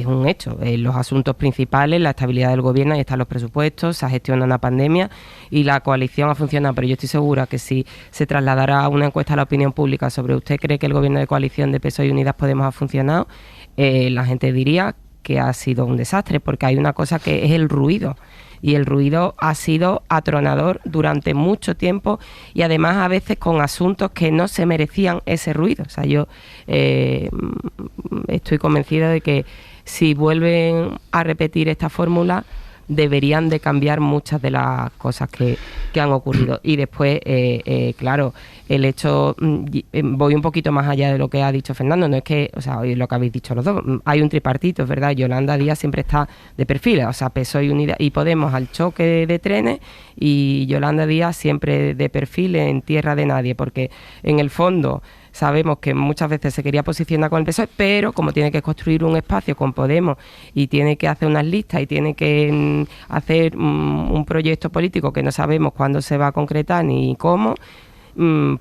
es un hecho. Los asuntos principales, la estabilidad del gobierno, ahí están los presupuestos, se ha gestionado una pandemia y la coalición ha funcionado. Pero yo estoy segura que si se trasladara una encuesta a la opinión pública sobre ¿usted cree que el gobierno de coalición de PSOE y Unidas Podemos ha funcionado?, la gente diría que ha sido un desastre, porque hay una cosa que es el ruido. Y el ruido ha sido atronador durante mucho tiempo, y además a veces con asuntos que no se merecían ese ruido. O sea, yo estoy convencida de que si vuelven a repetir esta fórmula, deberían de cambiar muchas de las cosas que han ocurrido. Y después, claro, el hecho, voy un poquito más allá de lo que ha dicho Fernando, no es que, o sea, lo que habéis dicho los dos, hay un tripartito, es verdad. Yolanda Díaz siempre está de perfil, o sea, PSOE y Unidas y Podemos al choque de trenes, y Yolanda Díaz siempre de perfil en tierra de nadie, porque en el fondo sabemos que muchas veces se quería posicionar con el PSOE, pero como tiene que construir un espacio con Podemos y tiene que hacer unas listas y tiene que hacer un proyecto político que no sabemos cuándo se va a concretar ni cómo,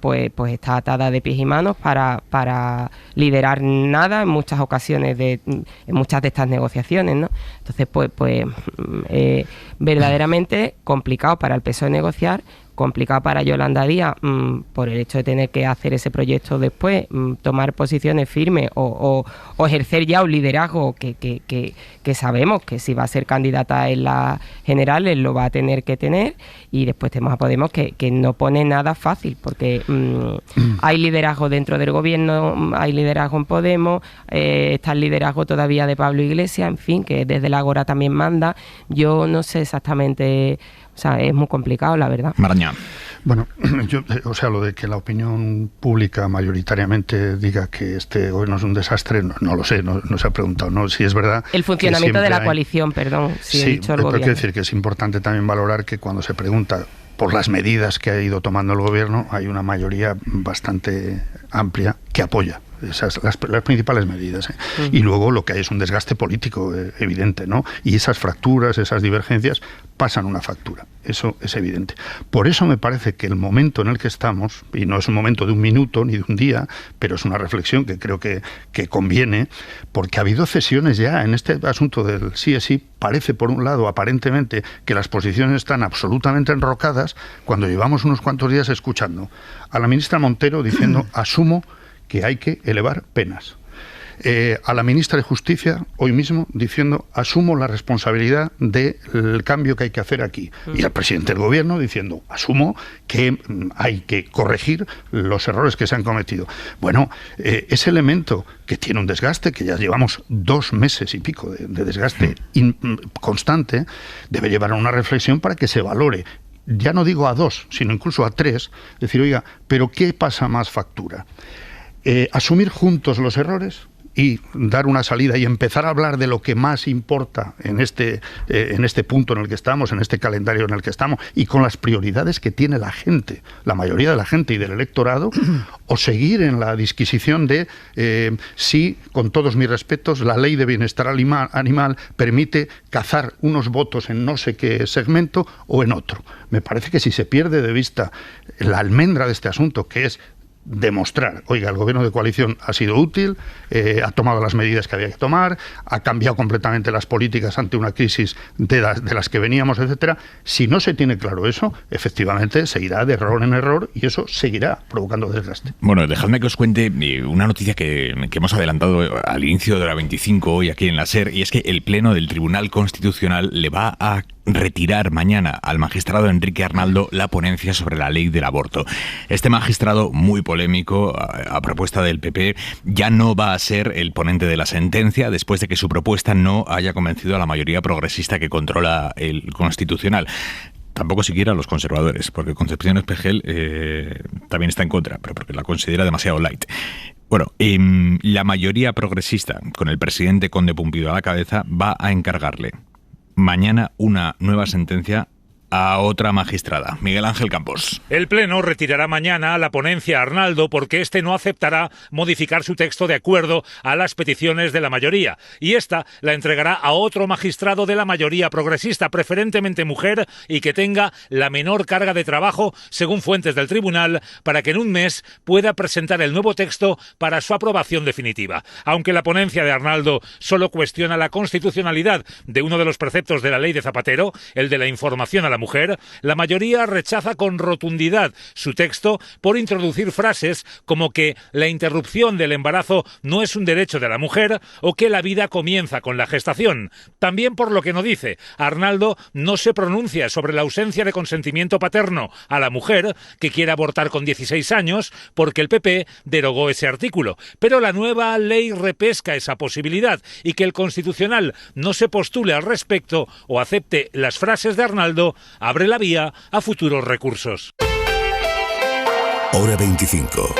pues está atada de pies y manos para liderar nada en muchas ocasiones, en muchas de estas negociaciones, ¿no? Entonces, pues verdaderamente complicado para el PSOE negociar, complicado para Yolanda Díaz por el hecho de tener que hacer ese proyecto después, tomar posiciones firmes o ejercer ya un liderazgo que sabemos que si va a ser candidata en las generales lo va a tener que tener. Y después tenemos a Podemos que no pone nada fácil, porque hay liderazgo dentro del gobierno, hay liderazgo en Podemos, está el liderazgo todavía de Pablo Iglesias, en fin, que desde la Ágora también manda. Yo no sé exactamente, o sea, es muy complicado, la verdad. Marañón. Bueno, lo de que la opinión pública mayoritariamente diga que este gobierno es un desastre, no lo sé, no se ha preguntado, no si es verdad. El funcionamiento de la coalición, perdón, si he dicho el gobierno. Quiero decir que es importante también valorar que cuando se pregunta por las medidas que ha ido tomando el gobierno, hay una mayoría bastante amplia que apoya esas las principales medidas, ¿eh? Y luego lo que hay es un desgaste político evidente, ¿no? Y esas fracturas, esas divergencias pasan una factura, eso es evidente. Por eso me parece que el momento en el que estamos, y no es un momento de un minuto ni de un día, pero es una reflexión que creo que conviene, porque ha habido cesiones ya en este asunto del sí es sí. Parece, por un lado, aparentemente, que las posiciones están absolutamente enrocadas, cuando llevamos unos cuantos días escuchando a la ministra Montero diciendo asumo que hay que elevar penas. A la ministra de Justicia hoy mismo diciendo asumo la responsabilidad del cambio que hay que hacer aquí, y al presidente del gobierno diciendo asumo que hay que corregir los errores que se han cometido. Bueno, ese elemento que tiene un desgaste, que ya llevamos 2 meses y pico de desgaste constante, debe llevar a una reflexión para que se valore ya no digo a 2, sino incluso a 3, decir, oiga, ¿pero qué pasa más factura? ¿Asumir juntos los errores y dar una salida y empezar a hablar de lo que más importa en este punto en el que estamos, en este calendario en el que estamos, y con las prioridades que tiene la gente, la mayoría de la gente y del electorado, o seguir en la disquisición de si, con todos mis respetos, la ley de bienestar animal permite cazar unos votos en no sé qué segmento o en otro? Me parece que si se pierde de vista la almendra de este asunto, que es demostrar, oiga, el gobierno de coalición ha sido útil, ha tomado las medidas que había que tomar, ha cambiado completamente las políticas ante una crisis de las que veníamos, etcétera. Si no se tiene claro eso, efectivamente se irá de error en error y eso seguirá provocando desgaste. Bueno, dejadme que os cuente una noticia que hemos adelantado al inicio de la 25 hoy aquí en la SER, y es que el Pleno del Tribunal Constitucional le va a retirar mañana al magistrado Enrique Arnaldo la ponencia sobre la ley del aborto. Este magistrado, muy polémico, a propuesta del PP, ya no va a ser el ponente de la sentencia después de que su propuesta no haya convencido a la mayoría progresista que controla el Constitucional. Tampoco siquiera a los conservadores, porque Concepción Espejel también está en contra, pero porque la considera demasiado light. Bueno, la mayoría progresista, con el presidente Conde Pumpido a la cabeza, va a encargarle mañana una nueva sentencia a otra magistrada, Miguel Ángel Campos. El Pleno retirará mañana la ponencia a Arnaldo porque este no aceptará modificar su texto de acuerdo a las peticiones de la mayoría, y esta la entregará a otro magistrado de la mayoría progresista, preferentemente mujer, y que tenga la menor carga de trabajo, según fuentes del tribunal, para que en un mes pueda presentar el nuevo texto para su aprobación definitiva. Aunque la ponencia de Arnaldo solo cuestiona la constitucionalidad de uno de los preceptos de la ley de Zapatero, el de la información a la mujer, la mayoría rechaza con rotundidad su texto por introducir frases como que la interrupción del embarazo no es un derecho de la mujer o que la vida comienza con la gestación. También por lo que no dice, Arnaldo no se pronuncia sobre la ausencia de consentimiento paterno a la mujer que quiere abortar con 16 años porque el PP derogó ese artículo. Pero la nueva ley repesca esa posibilidad y que el Constitucional no se postule al respecto o acepte las frases de Arnaldo abre la vía a futuros recursos. Hora 25.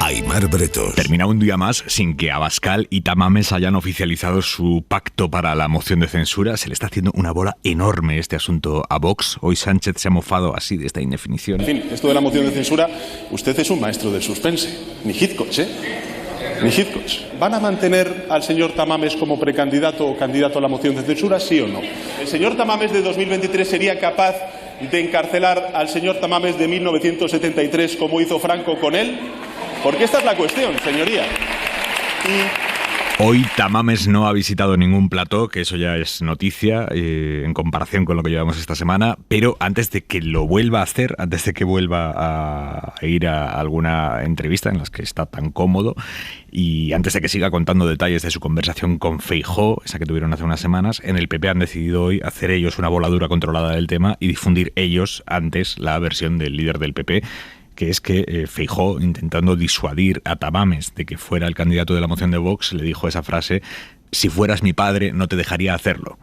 Aimar Bretos. Termina un día más sin que Abascal y Tamames hayan oficializado su pacto para la moción de censura. Se le está haciendo una bola enorme este asunto a Vox. Hoy Sánchez se ha mofado así de esta indefinición. En fin, esto de la moción de censura, usted es un maestro del suspense. Ni Hitchcock, Ni Hitchcock. ¿Van a mantener al señor Tamames como precandidato o candidato a la moción de censura, sí o no? ¿El señor Tamames de 2023 sería capaz de encarcelar al señor Tamames de 1973 como hizo Franco con él? Porque esta es la cuestión, señoría. Hoy Tamames no ha visitado ningún plató, que eso ya es noticia en comparación con lo que llevamos esta semana, pero antes de que lo vuelva a hacer, antes de que vuelva a ir a alguna entrevista en las que está tan cómodo y antes de que siga contando detalles de su conversación con Feijóo, esa que tuvieron hace unas semanas, en el PP han decidido hoy hacer ellos una voladura controlada del tema y difundir ellos antes la versión del líder del PP, que es que Feijóo, intentando disuadir a Tamames de que fuera el candidato de la moción de Vox, le dijo esa frase: si fueras mi padre no te dejaría hacerlo.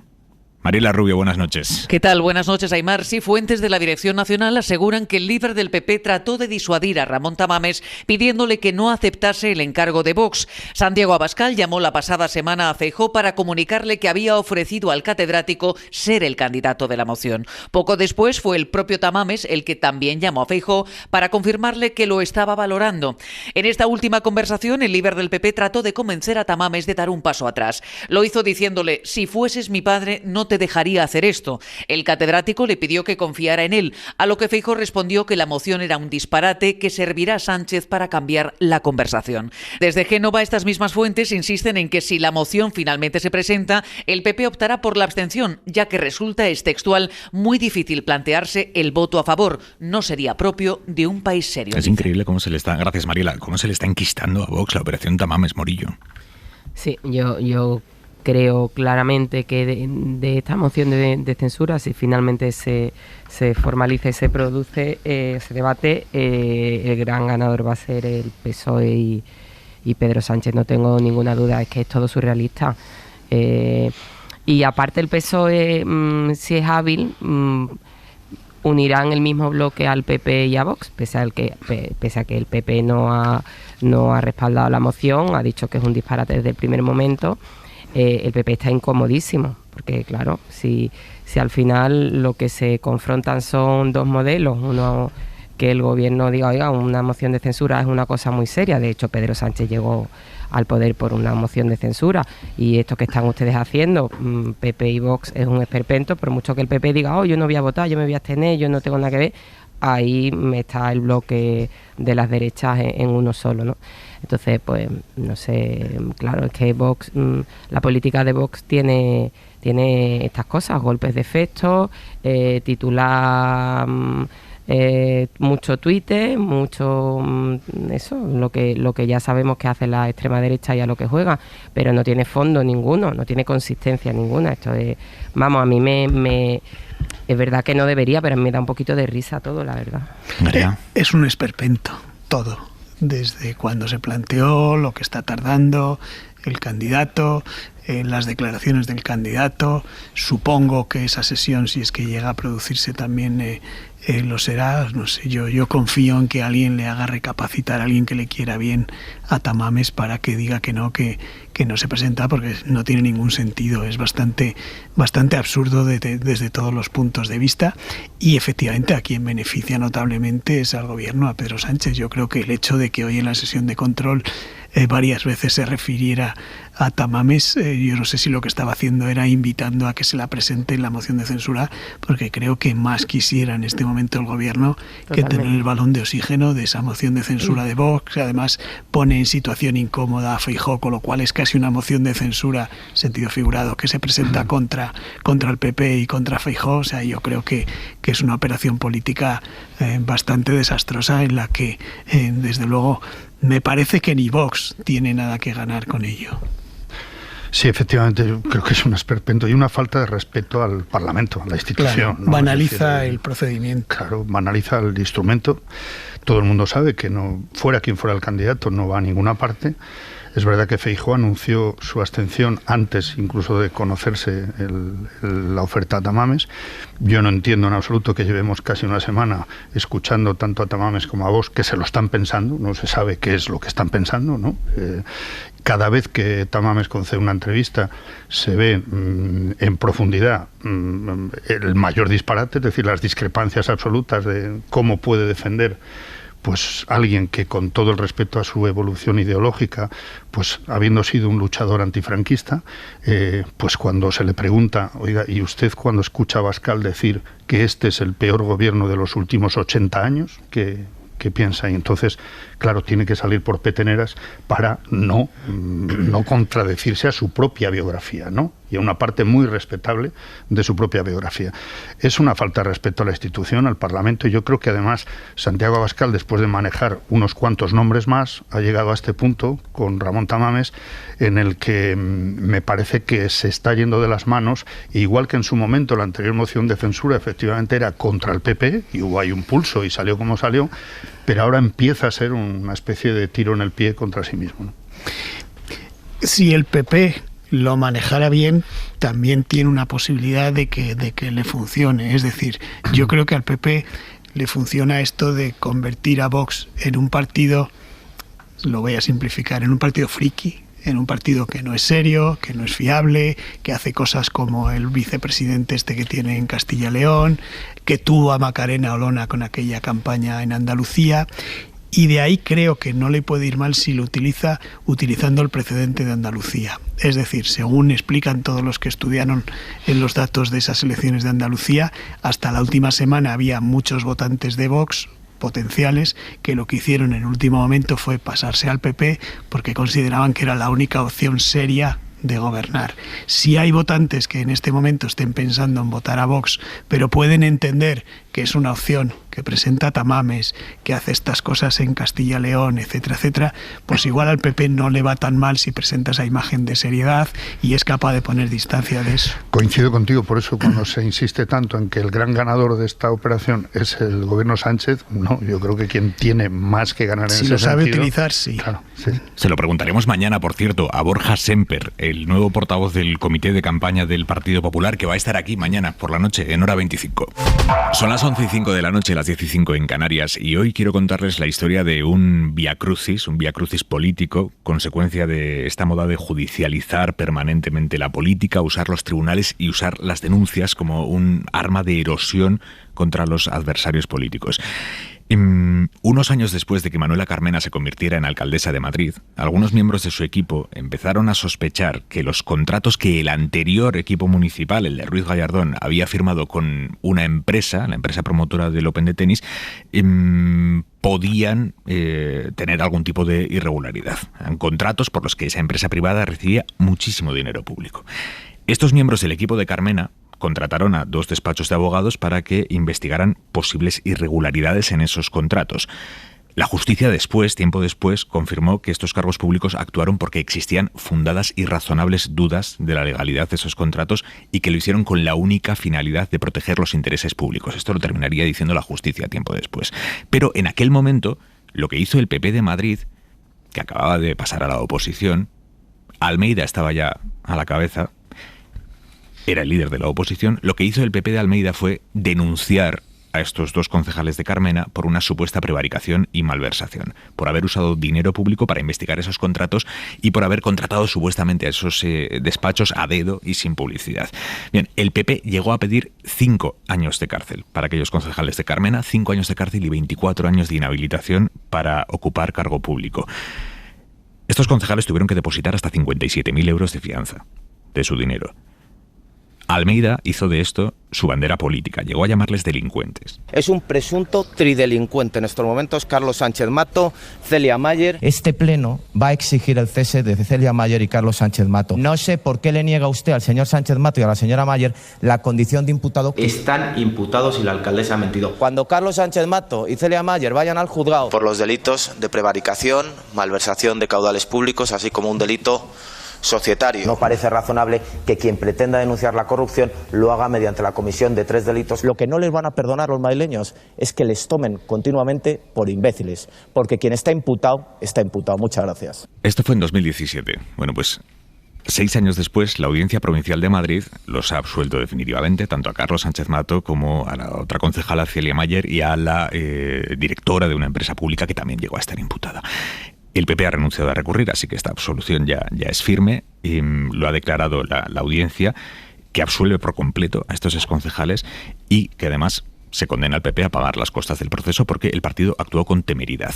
Mariela Rubio, buenas noches. ¿Qué tal? Buenas noches, Aimar. Sí, fuentes de la Dirección Nacional aseguran que el líder del PP trató de disuadir a Ramón Tamames pidiéndole que no aceptase el encargo de Vox. Santiago Abascal llamó la pasada semana a Feijóo para comunicarle que había ofrecido al catedrático ser el candidato de la moción. Poco después fue el propio Tamames el que también llamó a Feijóo para confirmarle que lo estaba valorando. En esta última conversación, el líder del PP trató de convencer a Tamames de dar un paso atrás. Lo hizo diciéndole: si fueses mi padre no te dejaría hacer esto. El catedrático le pidió que confiara en él, a lo que Feijóo respondió que la moción era un disparate que servirá a Sánchez para cambiar la conversación. Desde Génova, estas mismas fuentes insisten en que si la moción finalmente se presenta, el PP optará por la abstención, ya que resulta, es textual, muy difícil plantearse el voto a favor. No sería propio de un país serio. Es increíble cómo se le está, gracias Mariela, cómo se le está enquistando a Vox la operación Tamames Morillo. Sí, yo creo claramente que de esta moción de censura, si finalmente se formaliza y se produce ese debate, el gran ganador va a ser el PSOE y Pedro Sánchez. No tengo ninguna duda, es que es todo surrealista. Y aparte el PSOE, si es hábil, unirán el mismo bloque al PP y a Vox, pese a que el PP no ha respaldado la moción, ha dicho que es un disparate desde el primer momento. El PP está incomodísimo, porque claro, si al final lo que se confrontan son dos modelos, uno que el gobierno diga, oiga, una moción de censura es una cosa muy seria, de hecho Pedro Sánchez llegó al poder por una moción de censura, y esto que están ustedes haciendo, PP y Vox, es un esperpento, por mucho que el PP diga, yo no voy a votar, yo me voy a abstener, yo no tengo nada que ver, ahí está el bloque de las derechas en uno solo, ¿no? Entonces, pues, no sé, claro, es que Vox, la política de Vox tiene estas cosas, golpes de efecto, titular mucho Twitter, mucho eso, lo que ya sabemos que hace la extrema derecha y a lo que juega, pero no tiene fondo ninguno, no tiene consistencia ninguna. Esto es, vamos, a mí me es verdad que no debería, pero me da un poquito de risa todo, la verdad. Es un esperpento, todo. Desde cuando se planteó, lo que está tardando, el candidato, las declaraciones del candidato. Supongo que esa sesión, si es que llega a producirse, también lo será. No sé, yo confío en que alguien le haga recapacitar, a alguien que le quiera bien a Tamames, para que diga que no se presenta, porque no tiene ningún sentido. Es bastante absurdo desde todos los puntos de vista, y efectivamente a quien beneficia notablemente es al gobierno, a Pedro Sánchez. Yo creo que el hecho de que hoy en la sesión de control varias veces se refiriera a Tamames, yo no sé si lo que estaba haciendo era invitando a que se la presente en la moción de censura, porque creo que más quisiera en este momento el gobierno que tener el balón de oxígeno de esa moción de censura de Vox, que además pone en situación incómoda a Feijóo, con lo cual es casi una moción de censura, sentido figurado, que se presenta contra el PP y contra Feijóo. O sea, yo creo que es una operación política bastante desastrosa, en la que desde luego me parece que ni Vox tiene nada que ganar con ello. Sí, efectivamente, yo creo que es un esperpento y una falta de respeto al Parlamento, a la institución. Claro, ¿no? Banaliza el procedimiento. Claro, banaliza el instrumento. Todo el mundo sabe que no, fuera quien fuera el candidato, no va a ninguna parte. Es verdad que Feijóo anunció su abstención antes incluso de conocerse la oferta a Tamames. Yo no entiendo en absoluto que llevemos casi una semana escuchando tanto a Tamames como a Vox que se lo están pensando, no se sabe qué es lo que están pensando, ¿no? Cada vez que Tamames concede una entrevista se ve en profundidad el mayor disparate, es decir, las discrepancias absolutas de cómo puede defender pues alguien que, con todo el respeto a su evolución ideológica, pues habiendo sido un luchador antifranquista, pues cuando se le pregunta, oiga, ¿y usted cuando escucha a Abascal decir que este es el peor gobierno de los últimos 80 años? ¿Qué piensa? Y entonces, claro, tiene que salir por peteneras para no contradecirse a su propia biografía, ¿no? Y a una parte muy respetable de su propia biografía. Es una falta de respeto a la institución, al Parlamento, y yo creo que además Santiago Abascal, después de manejar unos cuantos nombres más, ha llegado a este punto con Ramón Tamames, en el que me parece que se está yendo de las manos, igual que en su momento la anterior moción de censura efectivamente era contra el PP, y hubo ahí un pulso y salió como salió, pero ahora empieza a ser una especie de tiro en el pie contra sí mismo, ¿no? Si el PP lo manejara bien, también tiene una posibilidad de que le funcione. Es decir, yo creo que al PP le funciona esto de convertir a Vox en un partido, lo voy a simplificar, en un partido friki, en un partido que no es serio, que no es fiable, que hace cosas como el vicepresidente este que tiene en Castilla y León, que tuvo a Macarena Olona con aquella campaña en Andalucía. Y de ahí creo que no le puede ir mal si lo utiliza utilizando el precedente de Andalucía. Es decir, según explican todos los que estudiaron en los datos de esas elecciones de Andalucía, hasta la última semana había muchos votantes de Vox potenciales que lo que hicieron en el último momento fue pasarse al PP porque consideraban que era la única opción seria de gobernar. Si hay votantes que en este momento estén pensando en votar a Vox, pero pueden entender que es una opción que presenta Tamames, que hace estas cosas en Castilla y León, etcétera, etcétera, pues igual al PP no le va tan mal si presenta esa imagen de seriedad y es capaz de poner distancia de eso. Coincido contigo, por eso cuando se insiste tanto en que el gran ganador de esta operación es el gobierno Sánchez, no, yo creo que quien tiene más que ganar en ese sentido... Si lo sabe utilizar, sí. Claro, sí. Se lo preguntaremos mañana, por cierto, a Borja Semper, el el nuevo portavoz del comité de campaña del Partido Popular, que va a estar aquí mañana por la noche, en hora 25. Son las 11:05 de la noche, las 10:05 en Canarias, y hoy quiero contarles la historia de un viacrucis político, consecuencia de esta moda de judicializar permanentemente la política, usar los tribunales y usar las denuncias como un arma de erosión contra los adversarios políticos. Unos años después de que Manuela Carmena se convirtiera en alcaldesa de Madrid, algunos miembros de su equipo empezaron a sospechar que los contratos que el anterior equipo municipal, el de Ruiz Gallardón, había firmado con una empresa, la empresa promotora del Open de tenis, podían tener algún tipo de irregularidad. Eran contratos por los que esa empresa privada recibía muchísimo dinero público. Estos miembros del equipo de Carmena contrataron a 2 despachos de abogados para que investigaran posibles irregularidades en esos contratos. La justicia tiempo después, confirmó que estos cargos públicos actuaron porque existían fundadas y razonables dudas de la legalidad de esos contratos y que lo hicieron con la única finalidad de proteger los intereses públicos. Esto lo terminaría diciendo la justicia tiempo después. Pero en aquel momento, lo que hizo el PP de Madrid, que acababa de pasar a la oposición, Almeida estaba ya a la cabeza, era el líder de la oposición, lo que hizo el PP de Almeida fue denunciar a estos 2 concejales de Carmena por una supuesta prevaricación y malversación, por haber usado dinero público para investigar esos contratos y por haber contratado supuestamente a esos despachos a dedo y sin publicidad. Bien, el PP llegó a pedir 5 años de cárcel para aquellos concejales de Carmena, 5 años de cárcel y 24 años de inhabilitación para ocupar cargo público. Estos concejales tuvieron que depositar hasta 57.000 euros de fianza de su dinero. Almeida hizo de esto su bandera política, llegó a llamarles delincuentes. Es un presunto tridelincuente. En estos momentos, Carlos Sánchez Mato, Celia Mayer. Este pleno va a exigir el cese de Celia Mayer y Carlos Sánchez Mato. No sé por qué le niega usted al señor Sánchez Mato y a la señora Mayer la condición de imputado. Están imputados y la alcaldesa ha mentido. Cuando Carlos Sánchez Mato y Celia Mayer vayan al juzgado por los delitos de prevaricación, malversación de caudales públicos, así como un delito societario. No parece razonable que quien pretenda denunciar la corrupción lo haga mediante la comisión de 3 delitos. Lo que no les van a perdonar los madrileños es que les tomen continuamente por imbéciles, porque quien está imputado, está imputado. Muchas gracias. Esto fue en 2017. Bueno, pues 6 años después, la Audiencia Provincial de Madrid los ha absuelto definitivamente, tanto a Carlos Sánchez Mato como a la otra concejala, Celia Mayer, y a la directora de una empresa pública que también llegó a estar imputada. El PP ha renunciado a recurrir, así que esta absolución ya es firme, y lo ha declarado la audiencia, que absuelve por completo a estos exconcejales y que además se condena al PP a pagar las costas del proceso porque el partido actuó con temeridad.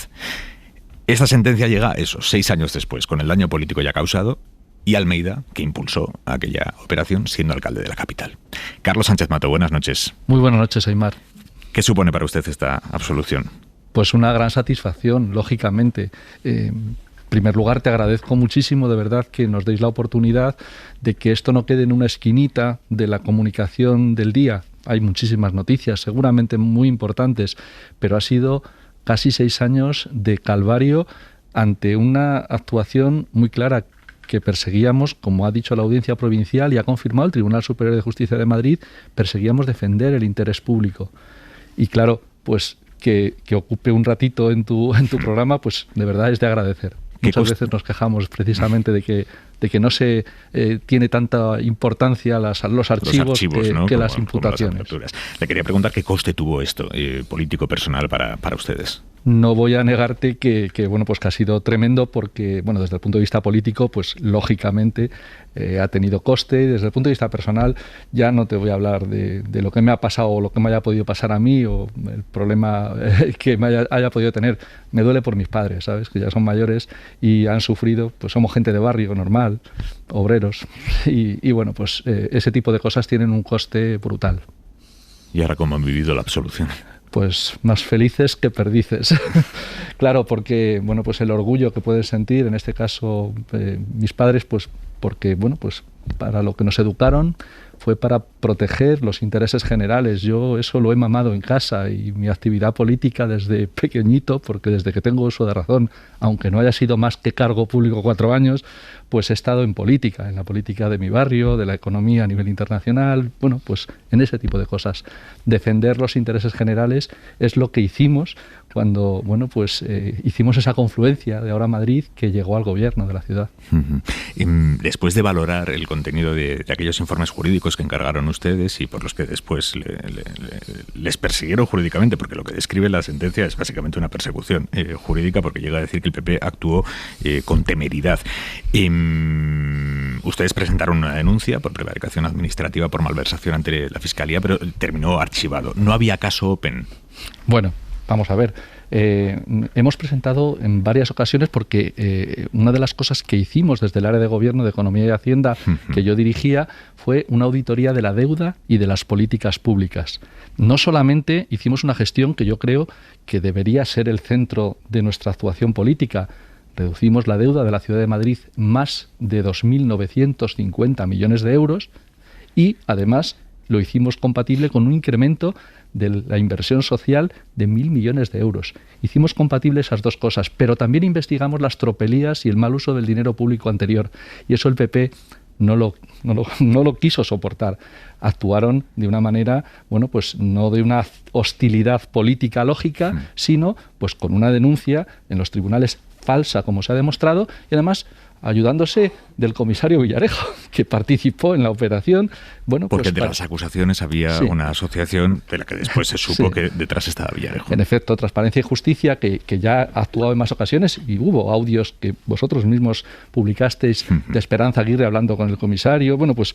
Esta sentencia llega, 6 años después, con el daño político ya causado, y Almeida, que impulsó aquella operación siendo alcalde de la capital. Carlos Sánchez Mato, buenas noches. Muy buenas noches, Aimar. ¿Qué supone para usted esta absolución? Pues una gran satisfacción, lógicamente. En primer lugar, te agradezco muchísimo, de verdad, que nos deis la oportunidad de que esto no quede en una esquinita de la comunicación del día. Hay muchísimas noticias, seguramente muy importantes, pero ha sido casi 6 años de calvario ante una actuación muy clara que perseguíamos, como ha dicho la Audiencia Provincial y ha confirmado el Tribunal Superior de Justicia de Madrid, perseguíamos defender el interés público. Y claro, pues que ocupe un ratito en tu programa, pues de verdad es de agradecer. Muchas veces nos quejamos precisamente de que no se tiene tanta importancia los archivos ¿no? que las imputaciones. Le quería preguntar qué coste tuvo esto político personal para ustedes. No voy a negarte que bueno, pues que ha sido tremendo porque, bueno, desde el punto de vista político, pues lógicamente ha tenido coste. Desde el punto de vista personal, ya no te voy a hablar de lo que me ha pasado o lo que me haya podido pasar a mí o el problema que me haya podido tener. Me duele por mis padres, ¿sabes? Que ya son mayores y han sufrido, pues somos gente de barrio normal, obreros, y bueno, pues ese tipo de cosas tienen un coste brutal. ¿Y ahora cómo han vivido la absolución? Pues más felices que perdices. Claro, porque bueno, pues el orgullo que puedes sentir, en este caso mis padres, pues porque bueno, pues para lo que nos educaron, fue para proteger los intereses generales. Yo eso lo he mamado en casa y mi actividad política desde pequeñito, porque desde que tengo uso de razón, aunque no haya sido más que cargo público 4 años, pues he estado en política, en la política de mi barrio, de la economía a nivel internacional, bueno, pues en ese tipo de cosas. Defender los intereses generales es lo que hicimos cuando, bueno, pues hicimos esa confluencia de Ahora Madrid que llegó al gobierno de la ciudad. Después de valorar el contenido de aquellos informes jurídicos que encargaron ustedes y por los que después les persiguieron jurídicamente, porque lo que describe la sentencia es básicamente una persecución jurídica, porque llega a decir que el PP actuó con temeridad. Ustedes presentaron una denuncia por prevaricación administrativa por malversación ante la Fiscalía, pero terminó archivado. ¿No había caso Open? Bueno, vamos a ver. Hemos presentado en varias ocasiones porque una de las cosas que hicimos desde el área de Gobierno, de Economía y Hacienda que yo dirigía fue una auditoría de la deuda y de las políticas públicas. No solamente hicimos una gestión que yo creo que debería ser el centro de nuestra actuación política. Reducimos la deuda de la Ciudad de Madrid más de 2.950 millones de euros y además lo hicimos compatible con un incremento de la inversión social de 1.000 millones de euros. Hicimos compatible esas dos cosas, pero también investigamos las tropelías y el mal uso del dinero público anterior. Y eso el PP no lo quiso soportar. Actuaron de una manera, bueno, pues no de una hostilidad política lógica, sino pues con una denuncia en los tribunales falsa, como se ha demostrado, y además ayudándose del comisario Villarejo, que participó en la operación. Bueno, porque pues, de las acusaciones había una asociación de la que después se supo que detrás estaba Villarejo. En efecto, Transparencia y Justicia, que ya ha actuado en más ocasiones, y hubo audios que vosotros mismos publicasteis de Esperanza Aguirre hablando con el comisario. Bueno, pues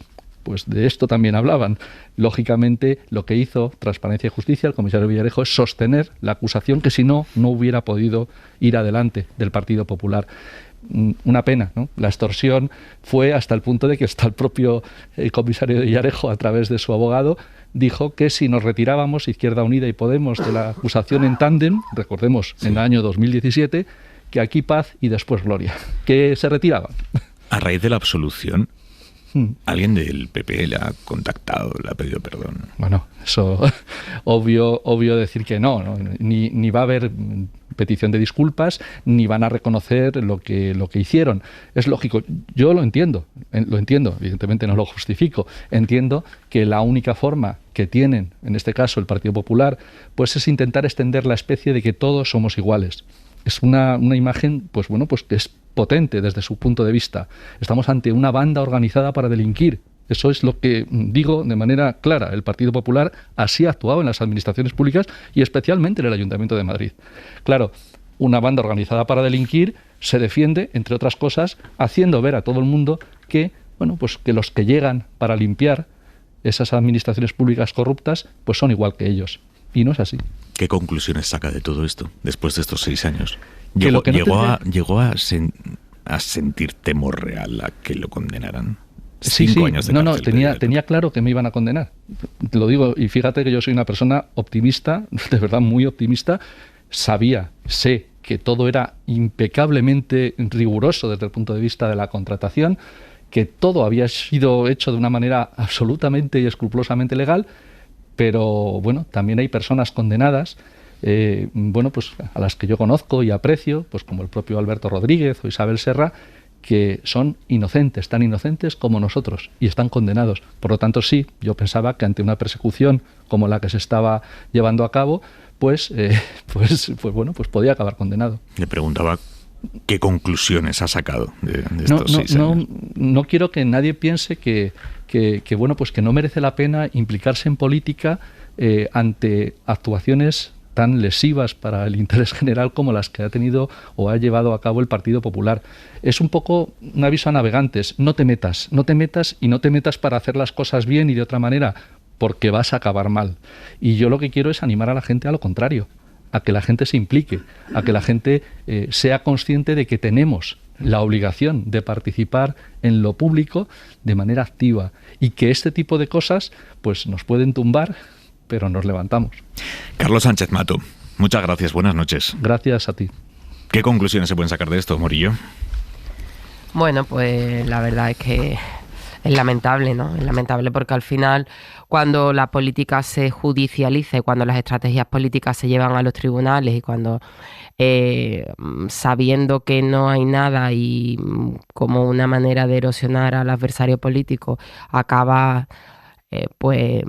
de esto también hablaban. Lógicamente, lo que hizo Transparencia y Justicia, el comisario Villarejo, es sostener la acusación que si no hubiera podido ir adelante del Partido Popular. Una pena, ¿no? La extorsión fue hasta el punto de que hasta el propio comisario Villarejo, a través de su abogado, dijo que si nos retirábamos, Izquierda Unida y Podemos, de la acusación en tándem, recordemos, en el año 2017, que aquí paz y después gloria, que se retiraban. A raíz de la absolución, ¿alguien del PP le ha contactado, le ha pedido perdón? Bueno, eso obvio decir que no. Ni va a haber petición de disculpas, ni van a reconocer lo que hicieron. Es lógico, yo lo entiendo, evidentemente no lo justifico. Entiendo que la única forma que tienen, en este caso el Partido Popular, pues es intentar extender la especie de que todos somos iguales. Es una imagen, pues bueno, pues que es potente desde su punto de vista. Estamos ante una banda organizada para delinquir. Eso es lo que digo de manera clara. El Partido Popular así ha actuado en las administraciones públicas y especialmente en el Ayuntamiento de Madrid. Claro, una banda organizada para delinquir se defiende, entre otras cosas, haciendo ver a todo el mundo que, bueno, pues que los que llegan para limpiar esas administraciones públicas corruptas, pues son igual que ellos. Y no es así. ¿Qué conclusiones saca de todo esto después de estos 6 años? ¿Llegó a sentir temor real a que lo condenaran? Sí, 5 años de cárcel. Tenía claro que me iban a condenar. Te lo digo, y fíjate que yo soy una persona optimista, de verdad muy optimista. Sé que todo era impecablemente riguroso desde el punto de vista de la contratación, que todo había sido hecho de una manera absolutamente y escrupulosamente legal, pero bueno, también hay personas condenadas, bueno, pues a las que yo conozco y aprecio, pues como el propio Alberto Rodríguez o Isabel Serra, que son inocentes, tan inocentes como nosotros, y están condenados. Por lo tanto, sí, yo pensaba que ante una persecución como la que se estaba llevando a cabo, pues bueno, pues podía acabar condenado. Le preguntaba qué conclusiones ha sacado de estos 6 años. No quiero que nadie piense que bueno, pues que no merece la pena implicarse en política ante actuaciones tan lesivas para el interés general como las que ha tenido o ha llevado a cabo el Partido Popular. Es un poco un aviso a navegantes: no te metas y no te metas para hacer las cosas bien y de otra manera, porque vas a acabar mal. Y yo lo que quiero es animar a la gente a lo contrario, a que la gente se implique, a que la gente sea consciente de que tenemos la obligación de participar en lo público de manera activa y que este tipo de cosas pues nos pueden tumbar, pero nos levantamos. Carlos Sánchez Mato, muchas gracias, buenas noches. Gracias a ti. ¿Qué conclusiones se pueden sacar de esto, Morillo? Bueno, pues la verdad es que Es lamentable, ¿no? Es lamentable porque al final, cuando la política se judicializa y cuando las estrategias políticas se llevan a los tribunales y cuando sabiendo que no hay nada y como una manera de erosionar al adversario político acaba pues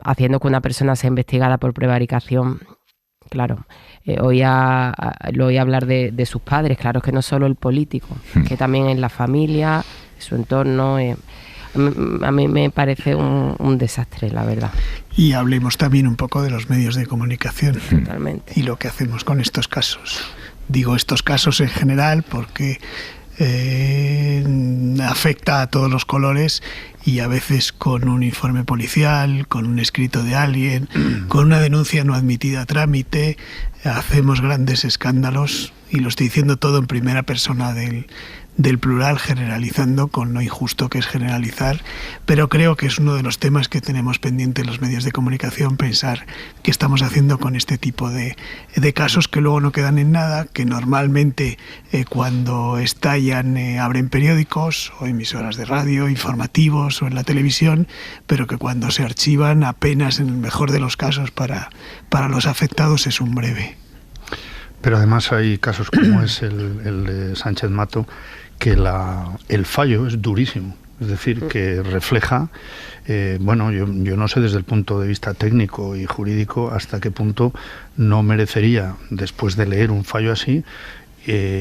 haciendo que una persona sea investigada por prevaricación. Claro, lo oí hablar de sus padres, claro, que no solo el político, que también en la familia, su entorno. A mí me parece un desastre, la verdad. Y hablemos también un poco de los medios de comunicación. Totalmente. Y lo que hacemos con estos casos. Digo estos casos en general porque afecta a todos los colores y a veces con un informe policial, con un escrito de alguien, con una denuncia no admitida a trámite, hacemos grandes escándalos, y lo estoy diciendo todo en primera persona del plural, generalizando con lo injusto que es generalizar, pero creo que es uno de los temas que tenemos pendiente en los medios de comunicación, pensar qué estamos haciendo con este tipo de casos que luego no quedan en nada, que normalmente cuando estallan abren periódicos o emisoras de radio, informativos o en la televisión, pero que cuando se archivan apenas, en el mejor de los casos, para los afectados es un breve. Pero además hay casos como es el de Sánchez Mato, que el fallo es durísimo, es decir, que refleja, yo no sé desde el punto de vista técnico y jurídico hasta qué punto no merecería, después de leer un fallo así,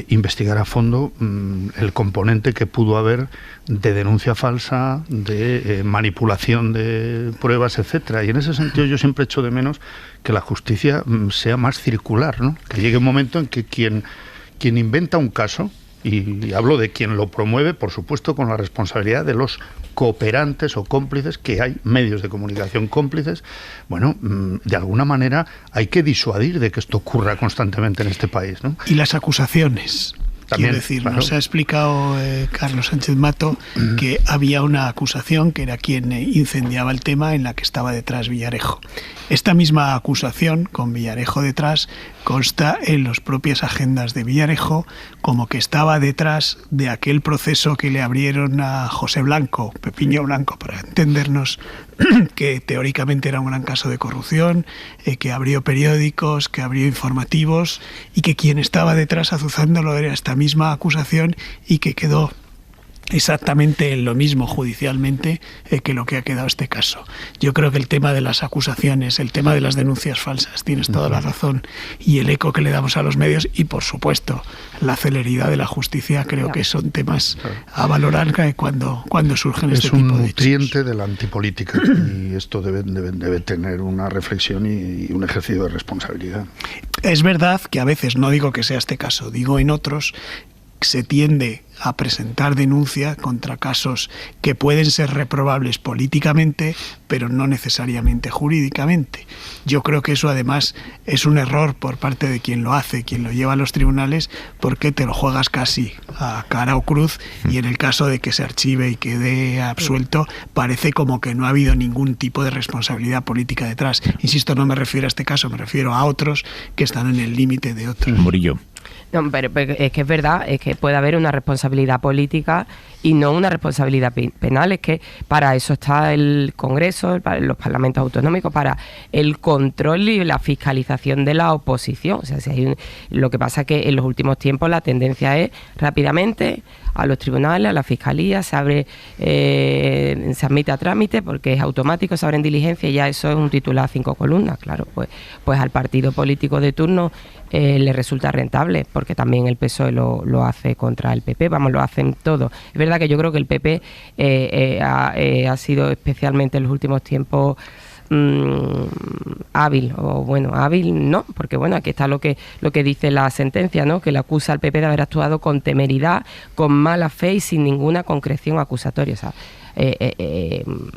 investigar a fondo el componente que pudo haber de denuncia falsa, de manipulación de pruebas, etcétera. Y en ese sentido yo siempre echo de menos que la justicia sea más circular, ¿no? Que llegue un momento en que quien inventa un caso, y hablo de quien lo promueve, por supuesto, con la responsabilidad de los cooperantes o cómplices, que hay medios de comunicación cómplices, de alguna manera hay que disuadir de que esto ocurra constantemente en este país, ¿no? Y las acusaciones. También, quiero decir, claro. Nos ha explicado Carlos Sánchez Mato que había una acusación que era quien incendiaba el tema, en la que estaba detrás Villarejo. Esta misma acusación, con Villarejo detrás, consta en las propias agendas de Villarejo como que estaba detrás de aquel proceso que le abrieron a José Blanco, Pepiño Blanco, para entendernos, que teóricamente era un gran caso de corrupción, que abrió periódicos, que abrió informativos, y que quien estaba detrás azuzándolo era esta misma acusación, y que quedó exactamente en lo mismo judicialmente que lo que ha quedado este caso. Yo creo que el tema de las acusaciones, el tema de las denuncias falsas, tienes toda la razón, y el eco que le damos a los medios, y por supuesto la celeridad de la justicia, creo que son temas a valorar cuando surgen este tipo de hechos. Es un nutriente de la antipolítica, y esto debe tener una reflexión y un ejercicio de responsabilidad. Es verdad que a veces, no digo que sea este caso, digo en otros, se tiende a presentar denuncia contra casos que pueden ser reprobables políticamente, pero no necesariamente jurídicamente. Yo creo que eso además es un error por parte de quien lo hace, quien lo lleva a los tribunales, porque te lo juegas casi a cara o cruz, y en el caso de que se archive y quede absuelto, parece como que no ha habido ningún tipo de responsabilidad política detrás. Insisto, no me refiero a este caso, me refiero a otros que están en el límite de otros. Murillo. No, pero es que es verdad, es que puede haber una responsabilidad política y no una responsabilidad penal. Es que para eso está el Congreso, los parlamentos autonómicos, para el control y la fiscalización de la oposición. O sea, lo que pasa es que en los últimos tiempos la tendencia es rápidamente a los tribunales, a la fiscalía, se admite a trámite porque es automático, se abren diligencias y ya eso es un titular 5 columnas. Claro, pues al partido político de turno le resulta rentable, porque también el PSOE lo hace contra el PP, lo hacen todo. Es verdad que yo creo que el PP ha sido especialmente en los últimos tiempos hábil no, porque aquí está lo que dice la sentencia, ¿no? Que le acusa al PP de haber actuado con temeridad, con mala fe y sin ninguna concreción acusatoria. O sea,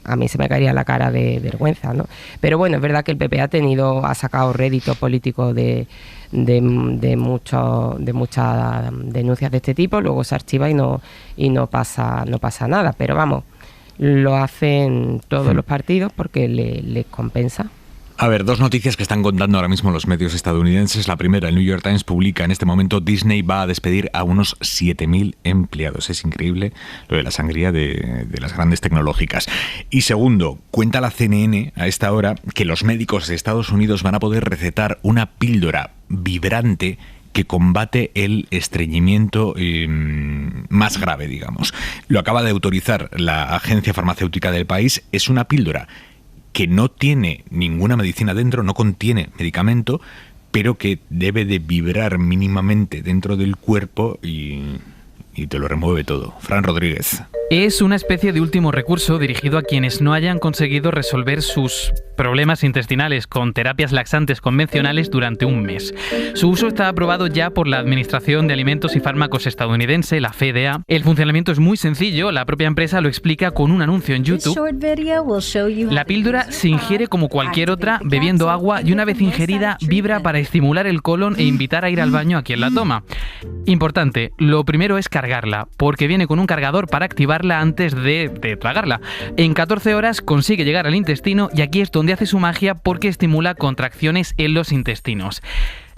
a mí se me caería la cara de vergüenza, ¿no? Pero es verdad que el PP ha sacado rédito político de muchas denuncias de este tipo, luego se archiva y no pasa nada, pero lo hacen todos los partidos porque les compensa. A ver, dos noticias que están contando ahora mismo los medios estadounidenses. La primera, el New York Times publica en este momento: Disney va a despedir a unos 7.000 empleados. Es increíble lo de la sangría de las grandes tecnológicas. Y segundo, cuenta la CNN a esta hora que los médicos de Estados Unidos van a poder recetar una píldora vibrante que combate el estreñimiento más grave, digamos. Lo acaba de autorizar la agencia farmacéutica del país. Es una píldora que no tiene ninguna medicina dentro, no contiene medicamento, pero que debe de vibrar mínimamente dentro del cuerpo y te lo remueve todo. Fran Rodríguez. Es una especie de último recurso dirigido a quienes no hayan conseguido resolver sus problemas intestinales con terapias laxantes convencionales durante un mes. Su uso está aprobado ya por la Administración de Alimentos y Fármacos estadounidense, la FDA. El funcionamiento es muy sencillo, la propia empresa lo explica con un anuncio en YouTube. La píldora se ingiere como cualquier otra, bebiendo agua, y una vez ingerida vibra para estimular el colon e invitar a ir al baño a quien la toma. Importante, lo primero es cargarla, porque viene con un cargador para activarla antes de tragarla. En 14 horas consigue llegar al intestino y aquí es donde hace su magia, porque estimula contracciones en los intestinos.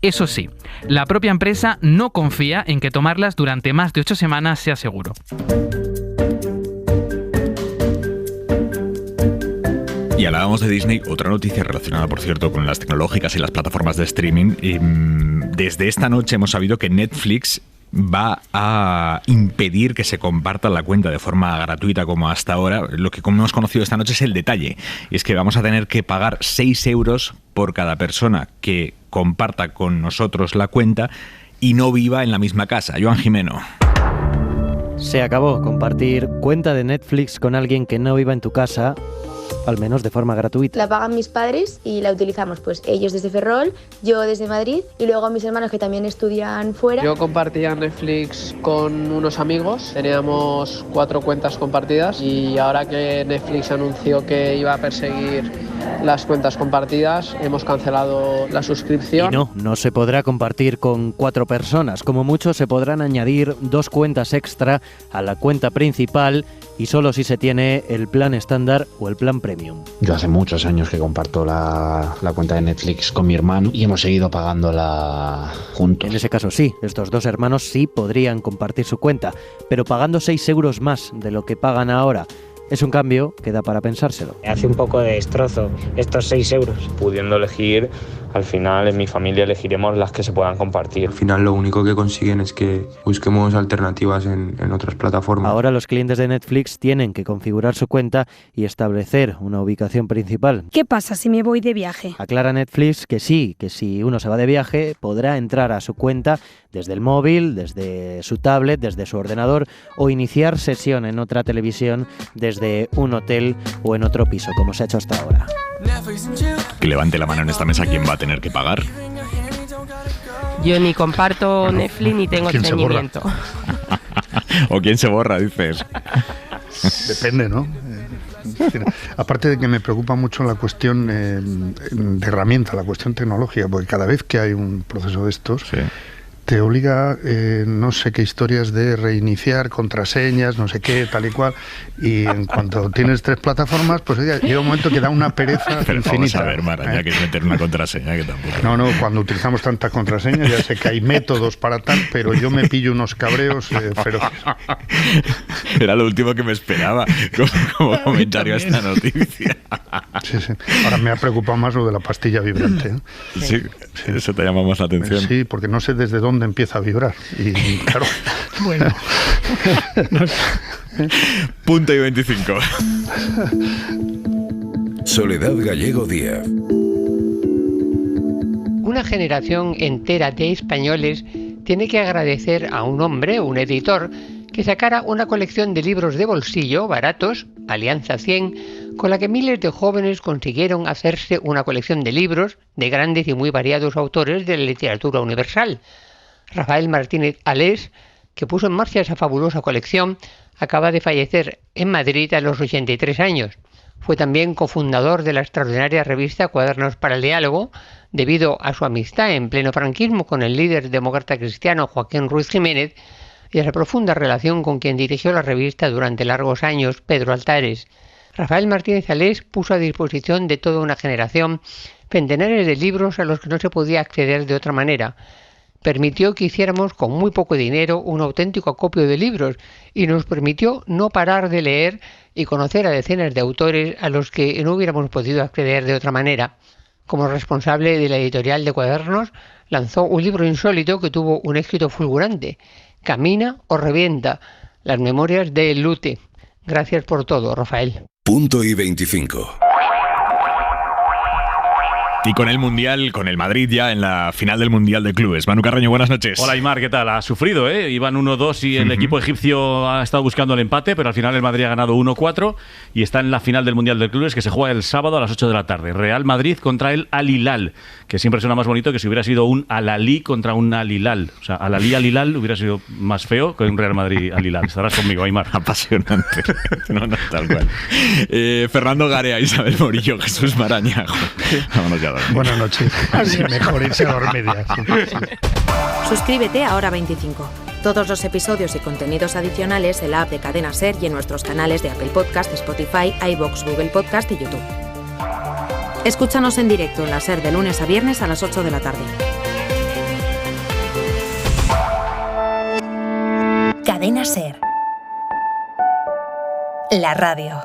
Eso sí, la propia empresa no confía en que tomarlas durante más de 8 semanas sea seguro. Y hablábamos de Disney, otra noticia relacionada, por cierto, con las tecnológicas y las plataformas de streaming. Desde esta noche hemos sabido que Netflix va a impedir que se comparta la cuenta de forma gratuita como hasta ahora. Lo que hemos conocido esta noche es el detalle. Y es que vamos a tener que pagar 6 euros por cada persona que comparta con nosotros la cuenta y no viva en la misma casa. Joan Jimeno. Se acabó compartir cuenta de Netflix con alguien que no viva en tu casa, al menos de forma gratuita. La pagan mis padres y la utilizamos, pues ellos desde Ferrol, yo desde Madrid y luego mis hermanos que también estudian fuera. Yo compartía Netflix con unos amigos, teníamos 4 cuentas compartidas y ahora que Netflix anunció que iba a perseguir las cuentas compartidas, hemos cancelado la suscripción. Y no se podrá compartir con 4 personas, como mucho se podrán añadir 2 cuentas extra a la cuenta principal y solo si se tiene el plan estándar o el plan premium. Yo hace muchos años que comparto la cuenta de Netflix con mi hermano y hemos seguido pagándola juntos. En ese caso sí, estos 2 hermanos sí podrían compartir su cuenta, pero pagando 6 euros más de lo que pagan ahora. Es un cambio que da para pensárselo. Hace un poco de destrozo estos 6 euros. Pudiendo elegir, al final en mi familia elegiremos las que se puedan compartir. Al final lo único que consiguen es que busquemos alternativas en otras plataformas. Ahora los clientes de Netflix tienen que configurar su cuenta y establecer una ubicación principal. ¿Qué pasa si me voy de viaje? Aclara Netflix que sí, que si uno se va de viaje podrá entrar a su cuenta desde el móvil, desde su tablet, desde su ordenador o iniciar sesión en otra televisión desde un hotel o en otro piso, como se ha hecho hasta ahora. Que levante la mano en esta mesa quién va a tener que pagar. Yo ni comparto Netflix ni tengo estreñimiento. ¿O quién se borra, dices? Depende, ¿no? Aparte de que me preocupa mucho la cuestión de herramienta, la cuestión tecnológica, porque cada vez que hay un proceso de estos, sí, te obliga, no sé qué historias de reiniciar contraseñas, no sé qué, tal y cual, y en cuanto tienes 3 plataformas, pues llega un momento que da una pereza pero infinita. Vamos a ver, Maraña, que es meter una contraseña que tampoco... No, cuando utilizamos tantas contraseñas, ya sé que hay métodos para tal, pero yo me pillo unos cabreos feroces. Era lo último que me esperaba como comentario a esta noticia. Sí. Ahora me ha preocupado más lo de la pastilla vibrante, ¿eh? Sí, eso te llama más la atención. Sí, porque no sé desde dónde empieza a vibrar. Y claro. Bueno. Punto y 25. Soledad Gallego Díaz. Una generación entera de españoles tiene que agradecer a un hombre, un editor, que sacara una colección de libros de bolsillo baratos, Alianza 100, con la que miles de jóvenes consiguieron hacerse una colección de libros de grandes y muy variados autores de la literatura universal. Rafael Martínez Alés, que puso en marcha esa fabulosa colección, acaba de fallecer en Madrid a los 83 años. Fue también cofundador de la extraordinaria revista Cuadernos para el Diálogo, debido a su amistad en pleno franquismo con el líder demócrata cristiano Joaquín Ruiz Jiménez y a la profunda relación con quien dirigió la revista durante largos años, Pedro Altares. Rafael Martínez Alés puso a disposición de toda una generación centenares de libros a los que no se podía acceder de otra manera. Permitió que hiciéramos con muy poco dinero un auténtico acopio de libros y nos permitió no parar de leer y conocer a decenas de autores a los que no hubiéramos podido acceder de otra manera. Como responsable de la editorial de Cuadernos, lanzó un libro insólito que tuvo un éxito fulgurante: Camina o revienta, las memorias de El Lute. Gracias por todo, Rafael. Punto y 25. Y con el Mundial, con el Madrid ya en la final del Mundial de Clubes. Manu Carreño, buenas noches. Hola, Aimar, ¿qué tal? Ha sufrido, ¿eh? Iban 1-2 y el equipo egipcio ha estado buscando el empate, pero al final el Madrid ha ganado 1-4 y está en la final del Mundial de Clubes, que se juega el sábado a las 8 de la tarde. Real Madrid contra el Al Hilal, que siempre suena más bonito que si hubiera sido un Al Ahly contra un Al Hilal. O sea, Al Ahly Al Hilal hubiera sido más feo que un Real Madrid Al Hilal. Estarás conmigo, Aimar. Apasionante. No, tal cual. Fernando Garea, Isabel Morillo, Jesús Maraña. Vámonos ya. Buenas noches. Así mejor irse a dormir ya. Sí. Suscríbete a Hora 25. Todos los episodios y contenidos adicionales en la app de Cadena SER y en nuestros canales de Apple Podcast, Spotify, iVoox, Google Podcast y YouTube. Escúchanos en directo en la SER de lunes a viernes a las 8 de la tarde. Cadena SER. La radio.